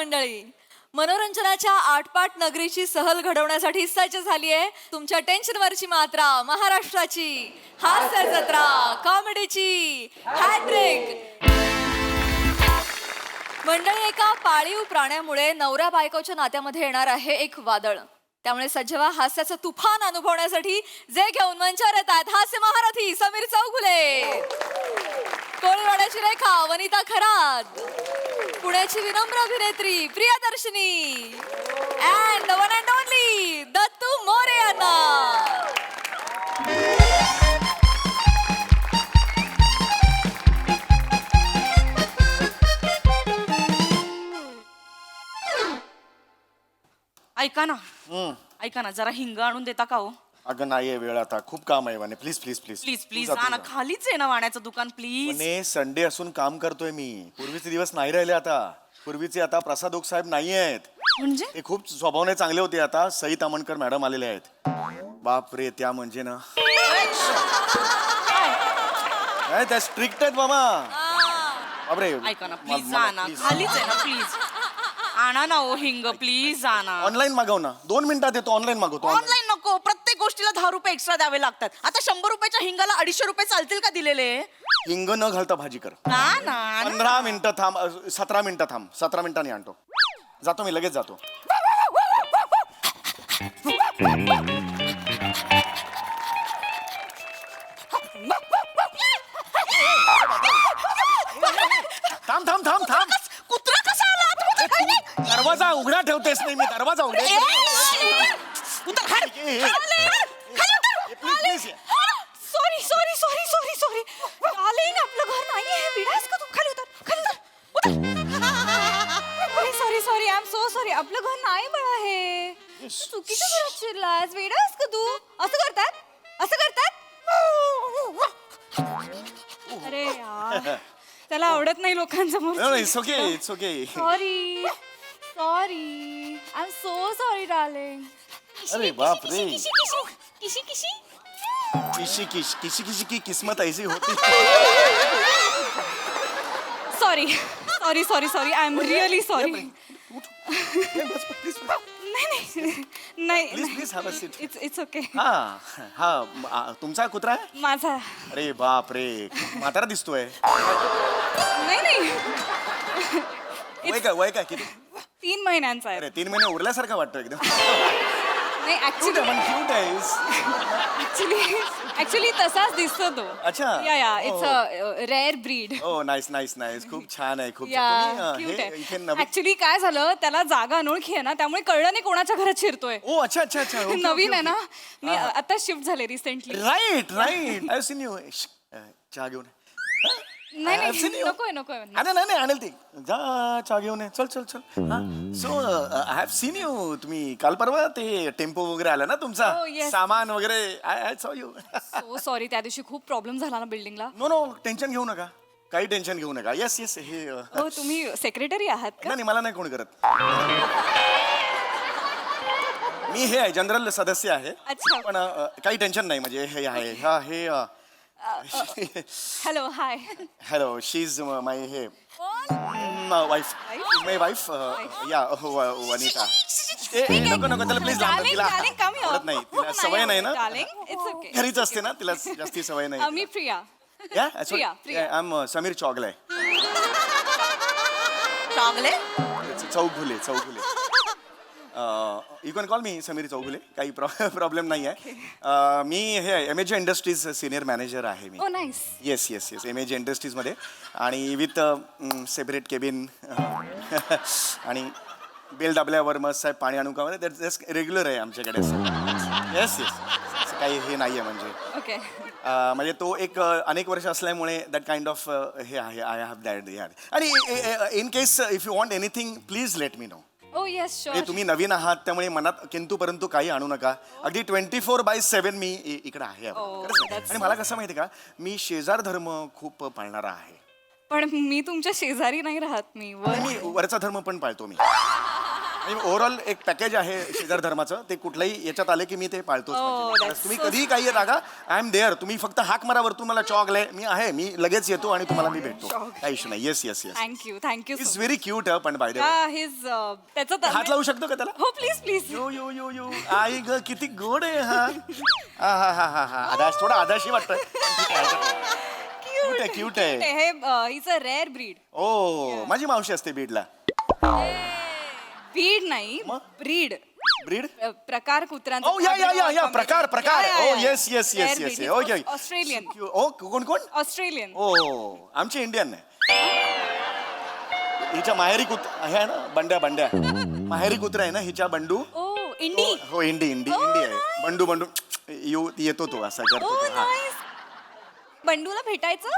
मंडळी, मनोरंजनाच्या आटपाट नगरीची सहल घडवण्यासाठी सज्ज झाली आहे तुमच्या टेन्शनवरची मात्रा महाराष्ट्राची हास्य जत्रा कॉमेडीची हॅट्रिक. मंडळी, एका पाळीव प्राण्यामुळे नवऱ्या बायकोच्या नात्यामध्ये येणार आहे एक वादळ. त्यामुळे सज्ज व्हा हास्याचं तुफान अनुभवण्यासाठी जे घेऊन मंचावर येतात हास्य महारथी समीर चौगुले, कोळीवाड्याची रेखा वनिता खरात, पुण्याची विनम्र अभिनेत्री Priyadarshini and one and only Dattu More यांना. ऐका ना जरा हिंग आणून देता का हो? अगं नाहीये वेळ आता, खूप काम आहे वाणे. Please please please please please ना, खालीच आहे ना वाण्याचं दुकान, प्लीज. संडे असून काम करतोय मी. पूर्वीचे दिवस नाही राहिले आता. पूर्वीचे आता प्रसाद ओक साहेब नाही आहेत. म्हणजे ते खूप स्वभावने चांगले होते. आता सई तामणकर मॅडम आलेले आहेत. बाप रे, त्या म्हणजे ना नाही, त्या स्ट्रिक्ट आहेत बाबा. बापरे. ऐका ना प्लीज जा ना, खालीच आहे ना, प्लीज आणा ना हो हिंग, प्लीज आणा. ऑनलाईन मागव ना, 2 मिनिटात येतो. ऑनलाईन मागवतो. ऑनलाईन नको, प्रत्येक गोष्टीला 10 रुपये एक्स्ट्रा द्यावे लागतात. आता 100 रुपयाच्या हिंगाला 250 रुपये चालतील का दिलेले? हिंग न घालता भाजी कर. ना ना 15 मिनिटं थांब, 17 मिनिटं थांब. 17 मिनिटांनी आणतो. जातो मी, लगेच जातो. थांब थांब थांब थांब. कुत्रा कसा आला आतमध्ये? दरवाजा उघडा ठेवतेस नाही मी. दरवाजा उघडा. Sorry sorry sorry sorry sorry darling, आपलं घर नाहीये. विडास का तू? खाली उतर, खाली उतर. Sorry sorry, I am so sorry. आपलं घर नाही बळा हे. चुकीच्या घरात शिरलास. वेडास का तू? असं करतात, असं करतात. अरे यार, त्याला आवडत नाही लोकांसमोर. It's okay, it's okay. Sorry sorry, I am so sorry darling. अरे बाप रे. किशी किशी किशी किश किशी किशी की किस्मत ऐसी होती. Sorry sorry sorry sorry, I am really sorry. नाही please please have a seat. It's okay. हा हा, तुमचा कुत्रा आहे? माझा. अरे बाप रे, म्हातारा दिसतोय. नाही वय काय किती? 3 महिन्यांचा आहे. अरे 3 महिने उरल्यासारखा वाटतो एकदम. नाही क्यूट आहेस. ऍक्च्युली तसाच दिसतो तो. अच्छा. या it's a rare breed. O nice nice nice. खूप छान आहे. खूप या तुम्ही, क्यूट हे आहे. इथे नवीन. ऍक्च्युली काय झालं, त्याला जागा अनोळखी आहे ना, त्यामुळे कळलं नाही कोणाच्या घरात शिरतोय. ओ अच्छा अच्छा अच्छा. ओके, नवीन ओके, आहे ना, ओके. मी आता शिफ्ट झाले recently. Right right. I seen you. चहा घेऊन. नाही I've seen नाही, you. नकोय नकोय. नाही आणेल ती. जा चहा घेऊन ये. चल चल चल. So I have seen you. तुम्ही काल परवा ते टेम्पो वगैरे आला ना तुमचा, Oh, yes. सामान वगैरे. I saw you. So sorry, त्या दिवशी खूप प्रॉब्लेम झाला ना बिल्डिंगला. नो टेन्शन घेऊ नका. काही टेन्शन घेऊ नका. Yes yes. हे हो, तुम्ही सेक्रेटरी आहात का? नाही मला नाही कोणी करत. मी हे आहे, जनरल सदस्य आहे. अच्छा. पण काही टेन्शन नाही. म्हणजे हे आहे हे hello hi. Hello, she is my हे वाईफ. माय वाईफ. या वनिता. नको नको, त्याला प्लीज लांब. तिला आवडत नाही. तिला सवय नाही ना. It's okay. घरीच असते ना, तिला जास्ती सवय नाही. मी प्रिया. या Priya. I am Sameer Chaugale. Chougule. You can call me Sameer Chougule. काही प्रॉब्लेम नाही आहे. मी हे MAG इंडस्ट्रीज सिनियर मॅनेजर आहे मी. Oh nice. Yes yes yes. MAG इंडस्ट्रीजमध्ये आणि विथ सेपरेट केबिन आणि बेल दाबल्यावर मस्त साहेब पाणी आणू का मध्ये जस्ट रेग्युलर आहे आमच्याकडे. Yes yes. असं काही हे नाही आहे म्हणजे. ओके. म्हणजे तो एक अनेक वर्ष असल्यामुळे दॅट काइंड ऑफ हे आहे. I have that. आणि in case if you want anything please let me know. Oh yes sure. तुम्ही नवीन आहात त्यामुळे मनात किंतु परंतु काही आणू नका. अगदी 24/7 मी इकडे आहे. आणि मला कसं माहिती का, मी शेजार धर्म खूप पाळणारा आहे. पण मी तुमच्या शेजारी नाही राहत. मी मी वरचा धर्म पण पाळतो मी. आणि ओव्हरऑल एक पॅकेज आहे शेजार धर्माचं, ते कुठल्याही याच्यात आले की मी ते पाळतोच म्हणजे. that's तुम्ही so कधीही काही रागा, आय एम देअर. तुम्ही फक्त हाक मारा वरतून, मला चॉकले, मी आहे, मी लगेच येतो आणि तुम्हाला मी भेटतो. काही इश्यू नाही. Yes yes yes. Thank you it's very cute पण बाय द वे. हिज त्याचं हात लावू शकतो का त्याला? हो प्लीज प्लीज. यो यो यो यो आई ग किती गोड आहे हा. हा हा हा हा आदाश, थोडा आदाशी वाटतोय. क्यूट आहे क्यूट आहे. He is a rare breed. ओ माझी मावशी असते बीडला. ब्रीड नाही मग? ब्रीड. ब्रीड? प्रकार कुत्र्यांचा. ओ या प्रकार प्रकार. ओ yes yes yes Rare yes. breed. Okay Australian. ओ कोण कोण? ऑस्ट्रेलियन. ओ आमची इंडियन नाही. हिच्या माहेरी आहे ना बंड्या बंड्या. माहेरी कुत्रा आहे ना हिच्या बंडू. ओ इंडी. हो इंडी इंडी इंडी आहे. बंडू बंडू येतो तो असा करतो ओ तो. हा. नाईस. बंडूला भेटायचं.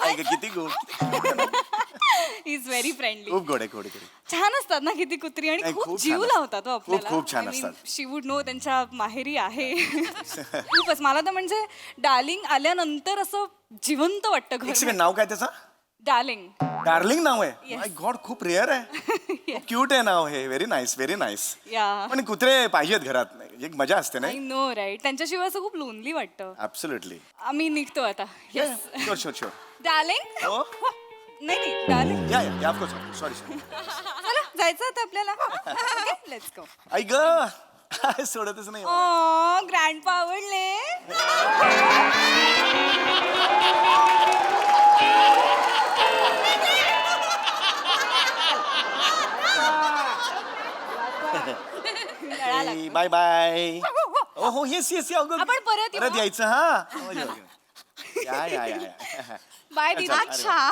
आई ग, किती गोड. Is very friendly. खूप गोड आहे गोड आहे. छान असतात ना किती कुत्री आणि नाही, खूप खूप जीव छान असतात. लावतात हो आपल्याला. खूप छान असतात. शी वुड नो त्यांच्या माहेरी आहे. खूपच मला तर म्हणजे डार्लिंग आल्यानंतर असं जिवंत वाटतं एक घर. सेकंड, नाव काय त्याचं? डार्लिंग. डार्लिंग नाव आहे. माय गॉड खूप रेअर आहे. खूप क्यूट आहे नाव हे. Very nice very nice. या पण कुत्रे पाहिजेत घरात, एक मजा असते आय नाही. No right. त्यांच्याशिवाय असं खूप लोनली वाटतं. ऍब्सोल्युटली. आम्ही निघतो आता. Yes sure sure sure. Darling. हो नाही डार्लिंग. या ऑफकोर्स सॉरी सॉरी. चला जायचं आता आपल्याला. Let's go. आई ग सोडतच नाही मला. ओ ग्रँडपा आवडले. Bye bye. ओ हो येस येस या आपण परत येऊ, परत हा? यायचं हा. Okay, okay. या बाय दीदी. अच्छा,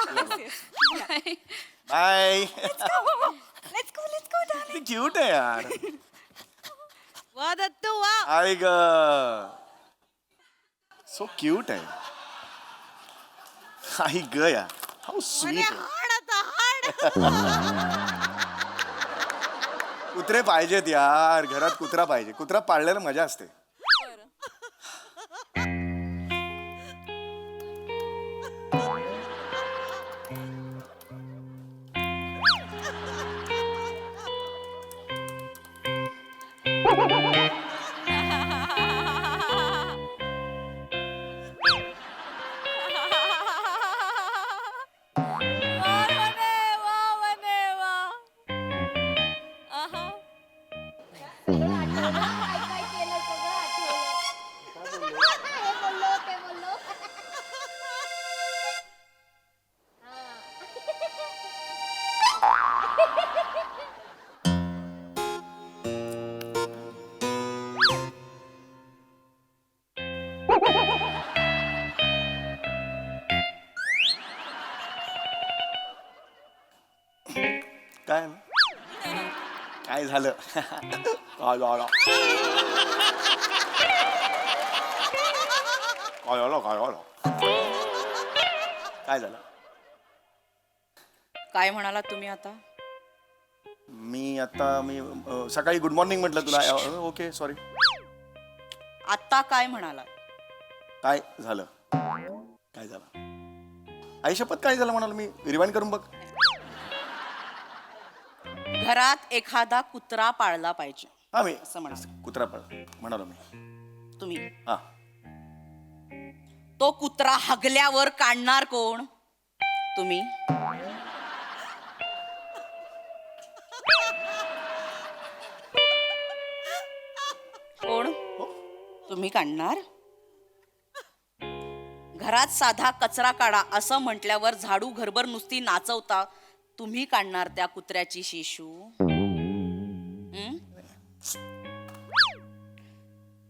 bye. Let's go darling. Cute आहे यार. वा दत्तू वा. आई ग सो क्यूट आहे. आई ग या हाऊ स्वीट. कुत्रे पाहिजेत यार घरात. कुत्रा पाहिजे. कुत्रा पाळल्याला मजा असते. काय काय झालं? काय झालं? काय झालं? काय म्हणालात तुम्ही आता? मी सकाळी गुड मॉर्निंग म्हटलं तुला. Okay sorry. आता काय म्हणालात? काय झालं? काय झालं? आई शपथ काय झालं म्हणाल मी. रिवाइंड करून बघ. घरात एखादा कुत्रा पाळला पाहिजे हा मी असं म्हणाला. कुत्रा पाळ म्हणालो मी. तुम्ही. हा तो कुत्रा हगल्यावर काढणार कोण? तुम्ही. कोण? तुम्ही काढणार? घरात साधा कचरा काढा असं म्हटल्यावर झाडू घरभर नुसती नाचवता. तुम्ही काढणार त्या कुत्र्याची शिशू?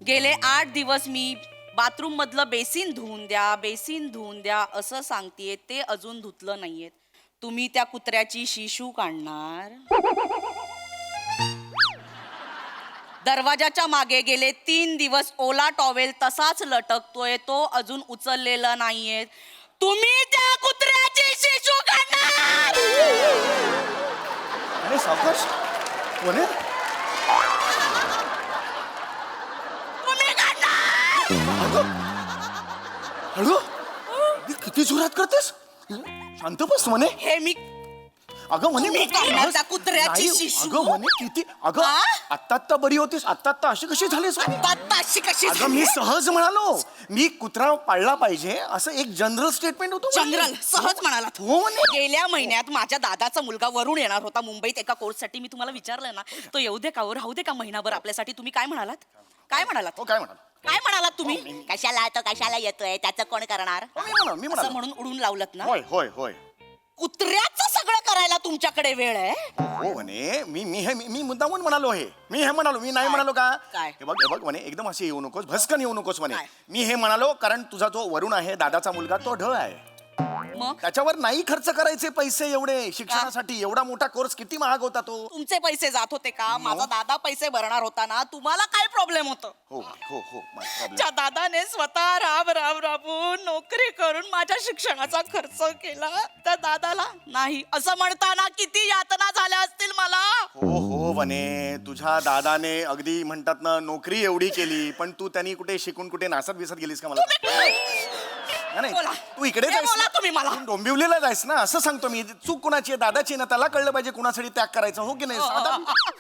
गेले 8 दिवस मी बाथरूम मधलं बेसिन धुवून द्या असं सांगतेय. ते अजून धुतलं नाहीये. तुम्ही त्या कुत्र्याची शिशू काढणार? दरवाजाच्या मागे गेले 3 दिवस ओला टॉवेल तसाच लटकतोय. तो अजून उचललेला नाहीये. तुम्ही त्या कुत्र्याची शिशू काढणार? अरे सावकाश कोण आहे? तुम्ही काढणार? हळू किती जोरात करतेस? शांत बस म्हणे. हे मी अगं म्हणे तुम्ही काढणार त्या कुत्र्याची नाही, शिशू? अगं म्हणे किती अगं हा? आत्ता बरी होतीस आत्ता अशी कशी झालीस आता अशी कशी अगं मी सहज म्हणालो मी कुत्रा पाळला पाहिजे असं एक जनरल स्टेटमेंट होतो म्हणे. जनरल सहज म्हणाला हो म्हणे. गेल्या महिन्यात माझ्या दादाचा मुलगा वरुण येणार होता मुंबईत एका कोर्ससाठी. मी तुम्हाला विचारलं ना तो येऊ दे का हो, राहू दे का महिनाभर आपल्यासाठी, तुम्ही काय म्हणालात? काय म्हणालात? हो काय म्हणाल काय म्हणालात तुम्ही? कशाला येतोय त्याचं कोण करणार मी असं म्हणालो म्हणून उडून लावलत ना. होय होय होय कुत्र्याचं सगळं करायला तुमच्याकडे वेळ आहे. हो म्हणे मी मुद्दामून म्हणालो मी हे म्हणालो मी नाही काय? म्हणालो का काय? हे बघ म्हणे एकदम असे येऊ नकोस भस्कन येऊ नकोस म्हणे काय? मी हे म्हणालो कारण तुझा जो वरुण आहे दादाचा मुलगा तो ढ आहे मग त्याच्यावर नाही खर्च करायचे पैसे एवढे शिक्षणासाठी एवढा मोठा कोर्स किती महाग होता तो तुमचे पैसे जात होते का? माझा दादा पैसे भरणार होता ना. तुम्हाला काय प्रॉब्लेम होतं? हो हो हो प्रॉब्लेम ज्या दादाने स्वतः राबून नोकरी करून माझ्या शिक्षणाचा खर्च केला त्या दादाला नाही असं म्हणताना किती यातना झाल्या असतील मला. हो हो म्हणे तुझ्या दादाने अगदी म्हणतात ना नोकरी एवढी केली पण तू त्यांनी कुठे शिकून कुठे नासत बिसत गेलीस का मला नाही बोला. तू इकडे हे जायस बोला ना. तुम्ही मला. तू डोंबिवलीला जायस ना असं सांगतो मी चूक कुणाची आहे दादाची आहे ना त्याला कळलं पाहिजे कुणासाठी त्याग करायचा हो की नाही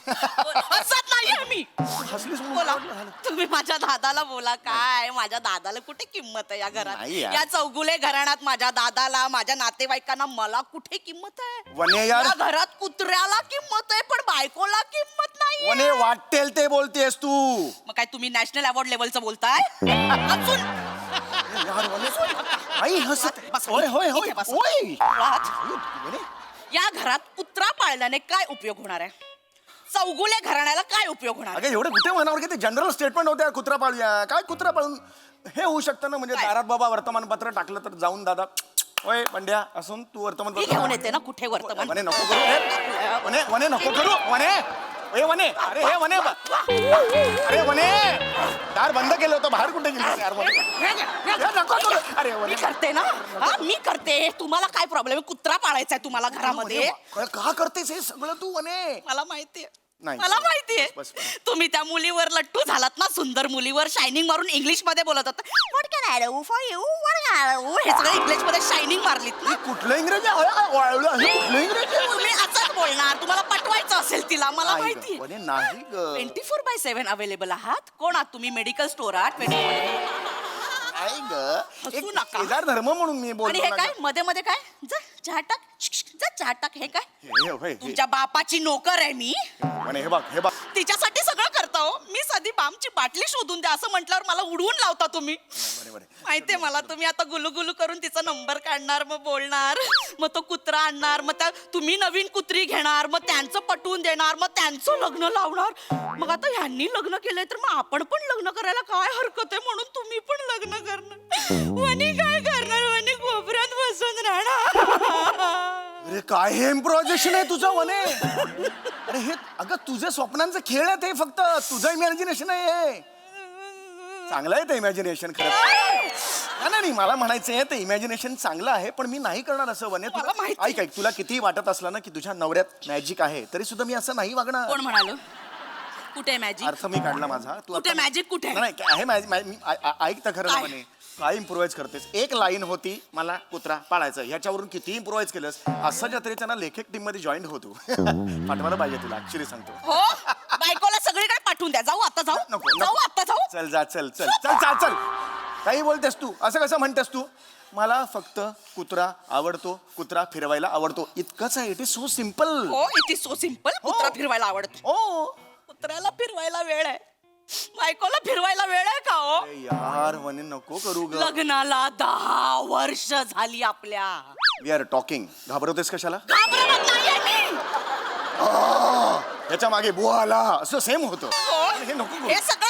हसत नाहीये मी. हसलीस म्हणून बोला आवडलं झालं. तुम्ही माझ्या दादाला बोला. काय माझ्या दादाला कुठे किंमत आहे या नाही घरात? यार. या चौगुले घराण्यात माझ्या दादाला माझ्या नातेवाईकांना मला कुठे किंमत आहे? वने यार. या घरात कुत्र्याला किंमत आहे पण बायकोला किंमत नाही. वने वाटेल ते बोलतेस तू मग काय तुम्ही नॅशनल अवॉर्ड लेवलचं बोलताय? अजून यार वने आई हसत बस, होय होय होय इथे बस. होय मुळात वने, या घरात कुत्रा पाळल्याने काय उपयोग होणार आहे? चौगुले घराण्याला काय उपयोग होणार आहे? अगं एवढं कुठे म्हणावर की ते जनरल स्टेटमेंट होते कुत्रा पाळूया काय कुत्रा पाळून हे होऊ शकतं ना म्हणजे काय? दारात बाबा वर्तमानपत्र टाकलं तर जाऊन दादा ओय पंड्या असून तू मी वर्तमानपत्र घेऊन येते ना कुठे वर्तमान. वने नको करू हे. वने वने नको करू वने ए वने अरे हे वने अरे वने दार बंद केलं होतं बाहेर कुठे गेली यार वने हे नको करू अरे मी वने करते ना. हा, मी करते. तुम्हाला काय प्रॉब्लेम आहे? कुत्रा पाळायचा आहे तुम्हाला घरामध्ये? का करतेस हे सगळं तू वने मला माहितीये. नाही. मला माहितीये. बस, बस. तुम्ही त्या मुलीवर लट्टू झालात ना, सुंदर मुलीवर शायनिंग मारून इंग्लिश मध्ये बोलत होता. What can I do for you? What can I do? हे सगळं इंग्लिश मध्ये शायनिंग मारलीत ना. कुठलं इंग्रजी वाळलं हे कुठलं इंग्रजी तुम्ही असंच बोलणार. तुम्हाला पटवायचं असेल तिला. मला नाही माहितीये. गं, वने नाही ग 24/7 अवेलेबल आहात. कोण आहात तुम्ही? मेडिकल स्टोर आहात? नाही ग एक हसू नका. शेजार धर्म म्हणून मी आणि बोलतो हे ना काय ग. मध्ये मध्ये काय? जा चहा टाक. जा चहा टाक. हे काय? हे होय, हे. तुमच्या बापाची नोकर आहे मी. वने हे बघ तिच्यासाठी सगळं करता हो. मी साधी बामची बाटली शोधून द्या असं म्हटल्यावर मला उडवून लावता तुम्ही. वने माहितीये मला. तुम्ही आता गुलू करून तिचा नंबर काढणार, मग बोलणार, मग तो कुत्रा आणणार, मग त्या तुम्ही नवीन कुत्री घेणार, मग त्यांचं पटवून देणार, मग त्यांचं लग्न लावणार. मग आता ह्यांनी लग्न केलंय तर मग आपण पण लग्न करायला काय हरकत आहे? म्हणून तुम्ही पण लग्न करणार. वनी काय करणार? वनी कोपऱ्यात बसून राहणार. अरे काय हे इम्प्रोव्हायझेशन आहे तुझं वने अरे हे अगं तुझे स्वप्नांचं खेळ आहे ते फक्त तुझं इमॅजिनेशन आहे हे. चांगलं आहे ते इमॅजिनेशन खरं नाही मला म्हणायचं ते इमॅजिनेशन चांगलं आहे पण मी नाही करणार असं वने मला माहिती. ऐक ऐक तुला किती वाटत असलं ना की तुझ्या नवऱ्यात मॅजिक आहे तरी सुद्धा मी असं नाही वागणार कोण म्हणाल? कुठे मॅजिक? अर्थ मी काढला माझा तू कुठे आता- magic कुठे? नाही काय आहे ऐक तर खरं काय? म्हणे काय इम्प्रोव्हाइज करतेस एक लाईन होती मला कुत्रा पाळायचं ह्याच्यावरून किती इम्प्रोव्हाइज केलंस असं जत्रेच्या ना लेखक टीम मध्ये जॉईन होतो पाठवायला पाहिजे तुला ऍक्च्युली सांगतो हो. बायकोला सगळीकडे पाठवून द्या. जाऊ आता जाऊ. नको जाऊ आता जाऊ. चल जा चल चल चल चल चल काही बोलतेस तू असं कसं म्हणतेस तू मला फक्त कुत्रा आवडतो कुत्रा फिरवायला आवडतो इतकंच आहे इट इज सो सिम्पल हो, इट इज सो सिम्पल. कुत्रा फिरवायला आवडतो. हो कुत्र्याला फिरवायला वेळ आहे. बायकोला फिरवायला वेळ आहे का हो? अरे यार म्हणे नको करू ग लग्नाला 10 वर्ष झाली आपल्या. वी आर टॉकिंग घाबरवतेस कशाला घाबरत नाहीये मी. ह्याच्या मागे बुवा आला असं सेम होतं हो. हे नको करू. हे सगळं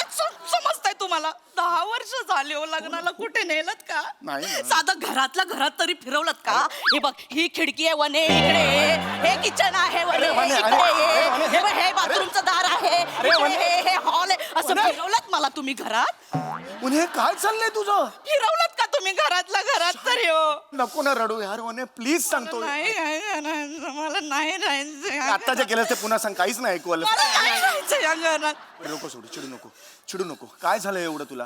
समजतंय तुम्हाला. 10 वर्ष झाले हो लग्नाला. कुठे नेलत का? नाही ना. साधं घरातल्या घरात तरी फिरवलत का? हे बघ ही खिडकी आहे वने इकडे ये. हे किचन आहे वने अरे वने, इकडे अरे, ये. अरे वने, हे बघ हे बाथरूमचं दार आहे. अरे इकडे वने. हे हॉल आहे. असं वने. फिरवलत मला तुम्ही घरात. उन्हे काय चाललंय तुझं फिरवलत का तुम्ही घरातल्या घरात तरी हो? नको ना रडू यार म्हणे प्लीज सांगतो नाही काय करायचं, मला नाही राहायचं या आता जे केलं ते पुन्हा सांग काहीच नाही ऐकू आलं मला नाही राहायचं या घरात. नको सोडू चिडू नको काय झालं एवढं तुला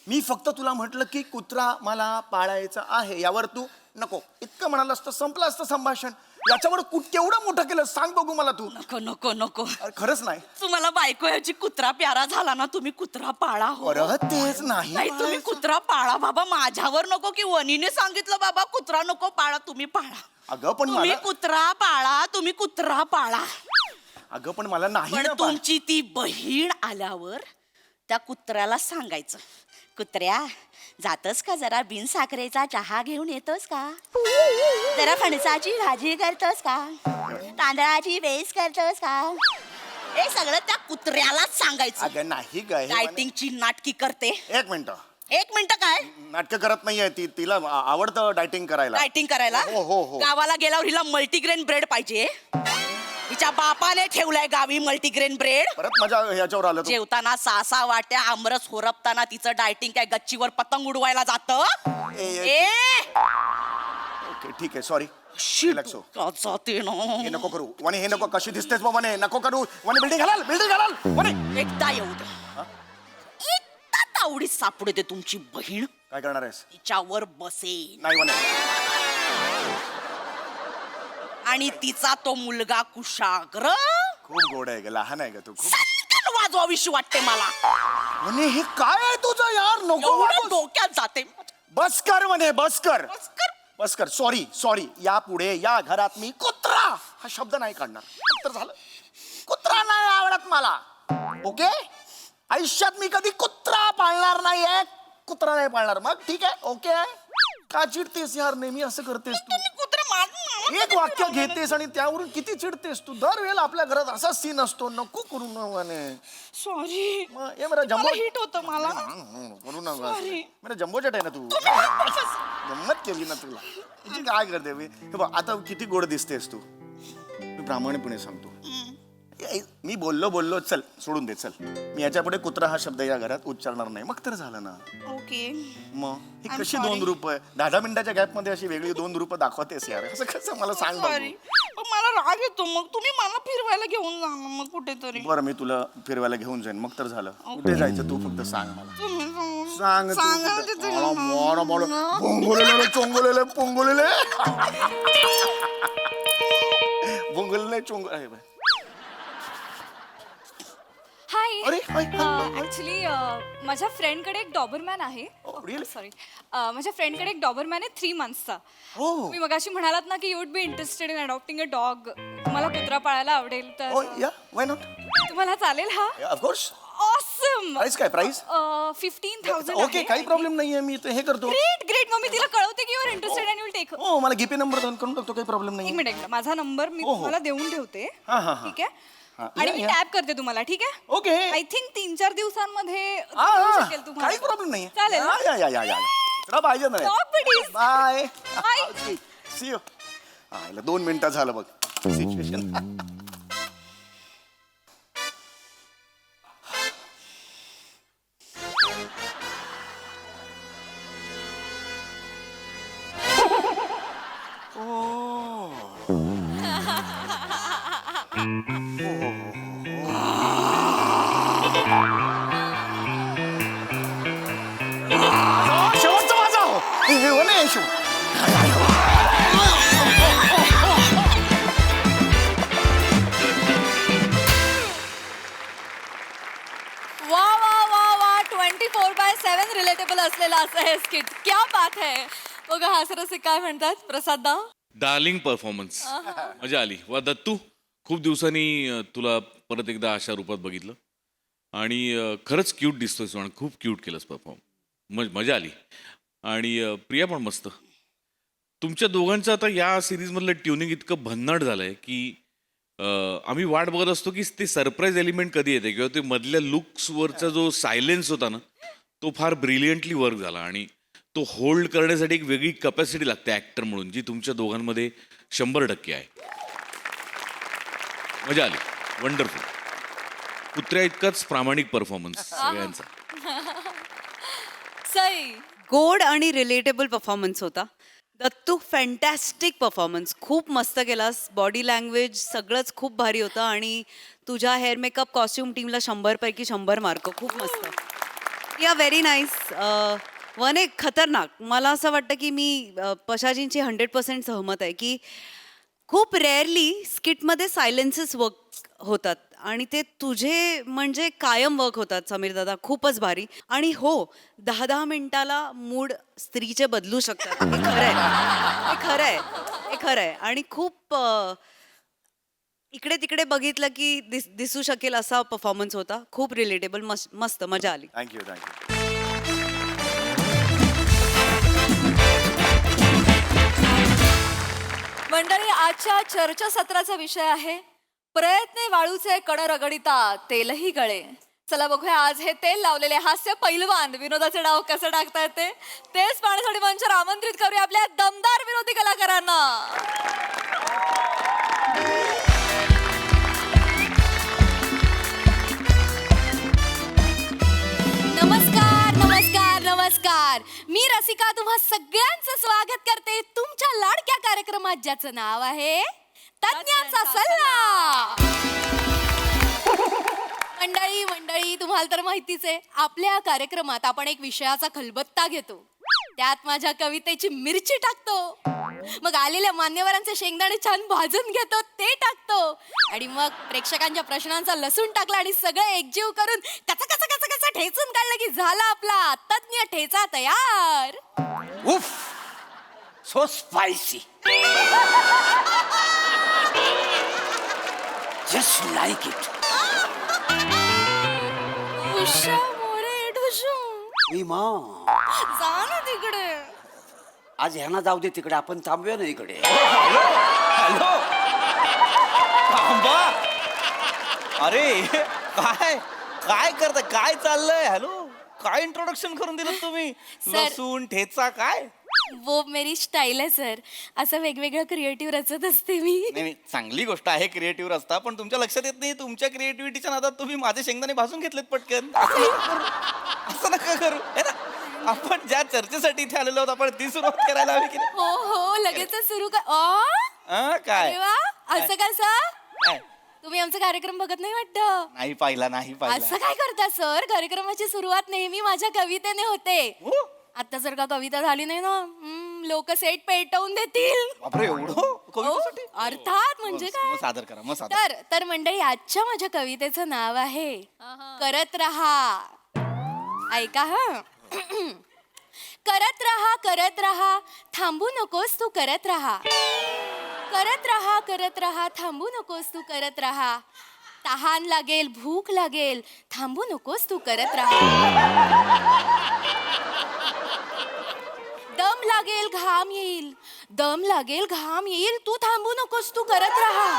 मी फक्त तुला म्हटलं की कुत्रा मला पाळायचा आहे यावर तू नको इतकं म्हणालं असतं संपलं असतं संभाषण याच्यावर केवढं मोठं केलं सांग बघू मला तू. नको नको नको. अरे खरंच नाही. तुम्हाला बायको याची कुत्रा प्यारा झाला ना, तुम्ही कुत्रा पाळा हो. परत तेच नाही नाही तुम्ही कुत्रा पाळा बाबा. माझ्यावर नको की वनीने सांगितलं बाबा कुत्रा नको पाळा, तुम्ही पाळा. अगं पण तुम्ही मला कुत्रा पाळा, तुम्ही कुत्रा पाळा. अगं पण मला नाही पण ना पाळ- तुमची ती बहीण आल्यावर त्या कुत्र्याला सांगायचं, कुत्र्या जातोस का जरा बिन साखरेचा चहा घेऊन येतोस का, जरा फणसाची भाजी करतोस का, तांदळाची बेस करतोस का. हे सगळं त्या कुत्र्यालाच सांगायचं. अगं नाही काय डायटिंगची नाटकी करते. एक मिनिट. 1 मिनिट काय नाटकं करत नाहीये ती. तिला आवडतं डायटिंग करायला. डायटिंग करायला. हो, हो, हो. गावाला गेल्यावर हिला मल्टीग्रेन ब्रेड पाहिजे. हिच्या बापाने ठेवलाय गावी मल्टीग्रेन ब्रेड. परत माझ्या ह्याच्यावर आलं तू. जेवताना 6 वाट्या आमरस होरपताना तिचं डायटिंग काय गच्चीवर पतंग उडवायला जात. ए, ओके ठीक आहे सॉरी. रिलॅक्स हो. जाते ना. हे नको करू वने. हे नको. कशी दिसतेस बाबा म्हणे. नको करू वने. बिल्डिंग घालाल वने. एकदा येऊ दे. एकदा तावडीत सापडू दे तुमची बहीण. काय करणार आहेस. तिच्यावर बसेल नाही वने. आणि तिचा तो मुलगा कुशाग्र खूप गोड आहे ग. लहान आहे ग तू खूप. सनकन वाजवाविषयी वाटते मला. वने हे काय आहे तुझं यार. नको एवढं वाजवूस. डोक्यात जाते. बस कर वने. बस कर. बस कर. बस कर. सॉरी या पुढे या घरात मी कुत्रा हा शब्द नाही काढणार. तर झालं. कुत्रा नाही आवडत मला. ओके. आयुष्यात मी कधी कुत्रा पाळणार नाहीये. कुत्रा नाही पाळणार. मग ठीक आहे. ओके. का चिडतेस यार नेहमी असं करतेस तू. तुम्ही कुत्रा एक वाक्य घेतेस आणि त्यावरून किती चिडतेस तू. दरवेळेला आपल्या घरात असा सीन असतो. नको करू नये. सॉरी. ये मेरा जम्बो हिट होतं मला. करू नका. Sorry. मेरा जम्बो जट आहे ना तू. गंमत केली ना तुला. तुझी काय करते मी. हे बघ आता किती गोड दिसतेस तू. मी प्रामाणिकपणे सांगतो. मी बोललो चल सोडून दे चल. मी याच्या पुढे कुत्रा हा शब्द या घरात उच्चारणार नाही. मग तर झालं ना. ओके. मग ही I'm कशी sorry. 2 रूप आहे. 10 मिनिटाच्या गॅप मध्ये अशी वेगळी 2 रूप दाखवतेस यार. असं कसं मला सांग सॉरी. बघू. मला राग येतो. मग तुम्ही मला फिरवायला घेऊन जा ना मग कुठेतरी. बरं मी तुला फिरवायला घेऊन जाईन. मग तर झालं. कुठे जायचं तू फक्त सांग मला. तुम्ही सांगा. सांग तू सांगा कुठे. तिथे. मला मोर मोर बोंगोलेले चोंगोलेले पोंगोलेले बोंगोलेले चोंग आहे बाय. हाय. अरे, हाय. ऍक्च्युली माझ्या फ्रेंडकडे एक डॉबरमॅन आहे. Oh, really? सॉरी. माझ्या फ्रेंडकडे एक डॉबरमॅन आहे 3 मंथ्सचा. Oh. तुम्ही मगाशी म्हणालात ना की you would be interested in adopting a dog. तुम्हाला कुत्रा पाळायला आवडेल तर Oh, yeah, why not? तुम्हाला चालेल हा. Yeah, of course. Awesome. Price काय प्राइस. 15,000. ओके काही प्रॉब्लेम नाहीये. मी ते हे करतो. ग्रेट. मग मी तिला कळवते की you are interested and you will take. हो मला जीपे नंबर करून टाकतो. काही प्रॉब्लेम एक नाही. मिनिट माझा नंबर मी हो, हो. तुम्हाला देऊन ठेवते. हा. ठीक आहे. हा, आणि या, मी या. टॅप करते तुम्हाला. ठीक आहे. ओके. आय थिंक 3-4 दिवसांमध्ये होऊ शकेल तुम्हाला. काही प्रॉब्लेम नाही. चालेल ना? या तुला पाहिजे ना. Dog buddies. Bye. Bye. See you. 2 मिनिटं झालं बघ सिच्युएशन. शेवटचा माझा हो. हे हो नाही शेव. वा 24/7 रिलेटेबल असलेलं असं हे स्किट. क्या बात है. बघा हासरसे काय म्हणतात प्रसाद दा. डार्लिंग परफॉर्मन्स मजा आली. वा दत्तू खूप दिवसांनी तुला परत एकदा अशा रूपात बघितलं आणि खरंच क्यूट दिसतोय सोन. खूप क्यूट केलंस परफॉर्म. मजा आली. आणि प्रिया पण मस्त. तुमच्या दोघांचं आता या सिरीजमधलं ट्युनिंग इतकं भन्नाट झालंय की आम्ही वाट बघत असतो की ते सरप्राईज एलिमेंट कधी येते किंवा ते मधल्या लुक्सवरचा जो सायलेन्स होता ना तो फार ब्रिलियंटली वर्क झाला. आणि तो होल्ड करण्यासाठी एक वेगळी कपॅसिटी लागते ॲक्टर म्हणून जी तुमच्या दोघांमध्ये 100% आहे. मजा आली. वंडरफुल. कुत्र्या इतकाच प्रामाणिक परफॉर्मन्स सगळ्यांचा. सई. गोड आणि रिलेटेबल परफॉर्मन्स होता. Dattu fantastic performance. खूप मस्त केलास. बॉडी लँग्वेज सगळंच खूप भारी होतं आणि तुझ्या हेअर मेकअप कॉस्ट्युम टीमला 100 पैकी 100 मार्क. खूप मस्त. या व्हेरी नाईस. वने खतरनाक. मला असं वाटतं की मी पशाजींची 100% सहमत आहे की खूप रेअरली स्किटमध्ये सायलेन्सेस वर्क होतात आणि ते तुझे म्हणजे कायम वर्क होतात समीर दादा. खूपच भारी. आणि हो, 10-10 मिनिटाला मूड स्त्रीचे बदलू शकतात. हे खरंय, हे खरंय, हे खरंय. आणि खूप इकडे तिकडे बघितलं की दिसू शकेल असा परफॉर्मन्स होता. खूप रिलेटेबल, मस्त मजा आली. Thank you thank you. मंडळी, आजच्या चर्चासत्राचा विषय आहे प्रयत्ने वाळूचे कण रगडिता तेलही गळे. चला बघूया आज हे तेल लावलेले हास्य पैलवान विनोदाचे डाव कसं टाकतायत तेच पाहण्यासाठी मंचावर आमंत्रित करूया आपल्या दमदार विरोधी कलाकारांना. नमस्कार नमस्कार नमस्कार. मी रसिका तुम्हा सगळ्यांचं स्वागत करते तुमच्या लाडक्या कार्यक्रमात ज्याचं नाव आहे तज्ञांचा सल्ला. मंडळी मंडळी, तुम्हाला तर माहितीच आहे, आपल्या कार्यक्रमात आपण एक विषयाचा खलबत्ता घेतो, त्यात माझ्या कवितेची मिरची टाकतो, मग आलेल्या मान्यवरांचे शेंगदाणे छान भाजून घेतो, ते टाकतो, आणि मग प्रेक्षकांच्या प्रश्नांचा लसूण टाकला आणि सगळं एकजीव करून कचा कचा कचा कचा ठेचून काढलं की झाला आपला तज्ञ ठेचा तयार. उफ, so spicy. Just like it. ढुशा मोरे ढुशू. मा जा ना तिकडे. आज ह्यांना जाऊ दे तिकडे, आपण थांबूया ना इकडे. हॅलो, थांबा. अरे काय काय करताय, काय चाललंय? हॅलो, काय इंट्रोडक्शन करून दिलं तुम्ही? सर. लसूण ठेचा काय? वो मेरी स्टाईल आहे सर, असं वेगवेगळं क्रिएटिव्ह रचत असते मी. नाही नाही, चांगली गोष्ट आहे क्रिएटिव्ह रस्ता, पण तुमच्या लक्षात येत नाही तुमच्या क्रिएटिव्हिटीच्या नादात तुम्ही माझे शेंगदाणे भाजून घेतलेत पटकन. असं नका करू है ना. आपण ज्या चर्चेसाठी इथे आलेलो आहोत आपण ती सुरुवात करायला हवी की नाही? हो हो, लगेच सुरू कर. काय अरे वा, असं कसं? काय? तुम्ही आमचा कार्यक्रम बघत नाही वाटतं? नाही पाहिला, नाही असं पाहिला. काय करता सर? कार्यक्रमाची सुरुवात नेहमी माझ्या कवितेने होते. हो? आता जर का कविता झाली नाही ना, लोक सेट पेटवून देतील. बापरे, एवढं हो, कवितेसाठी? अर्थात. म्हणजे मग काय? सादर करा, मग सादर. तर मंडळी, आजच्या माझ्या कवितेचं नाव आहे करत रहा. ऐका हा. करत रहा थांबू नकोस तू करत राहा. करत राहा थांबू नकोस तू करत राहा. तहान लागेल, भूक लागेल, थांबू नकोस तू करत राहा. दम लागेल, घाम येईल, तू थांबू नकोस तू करत राहा.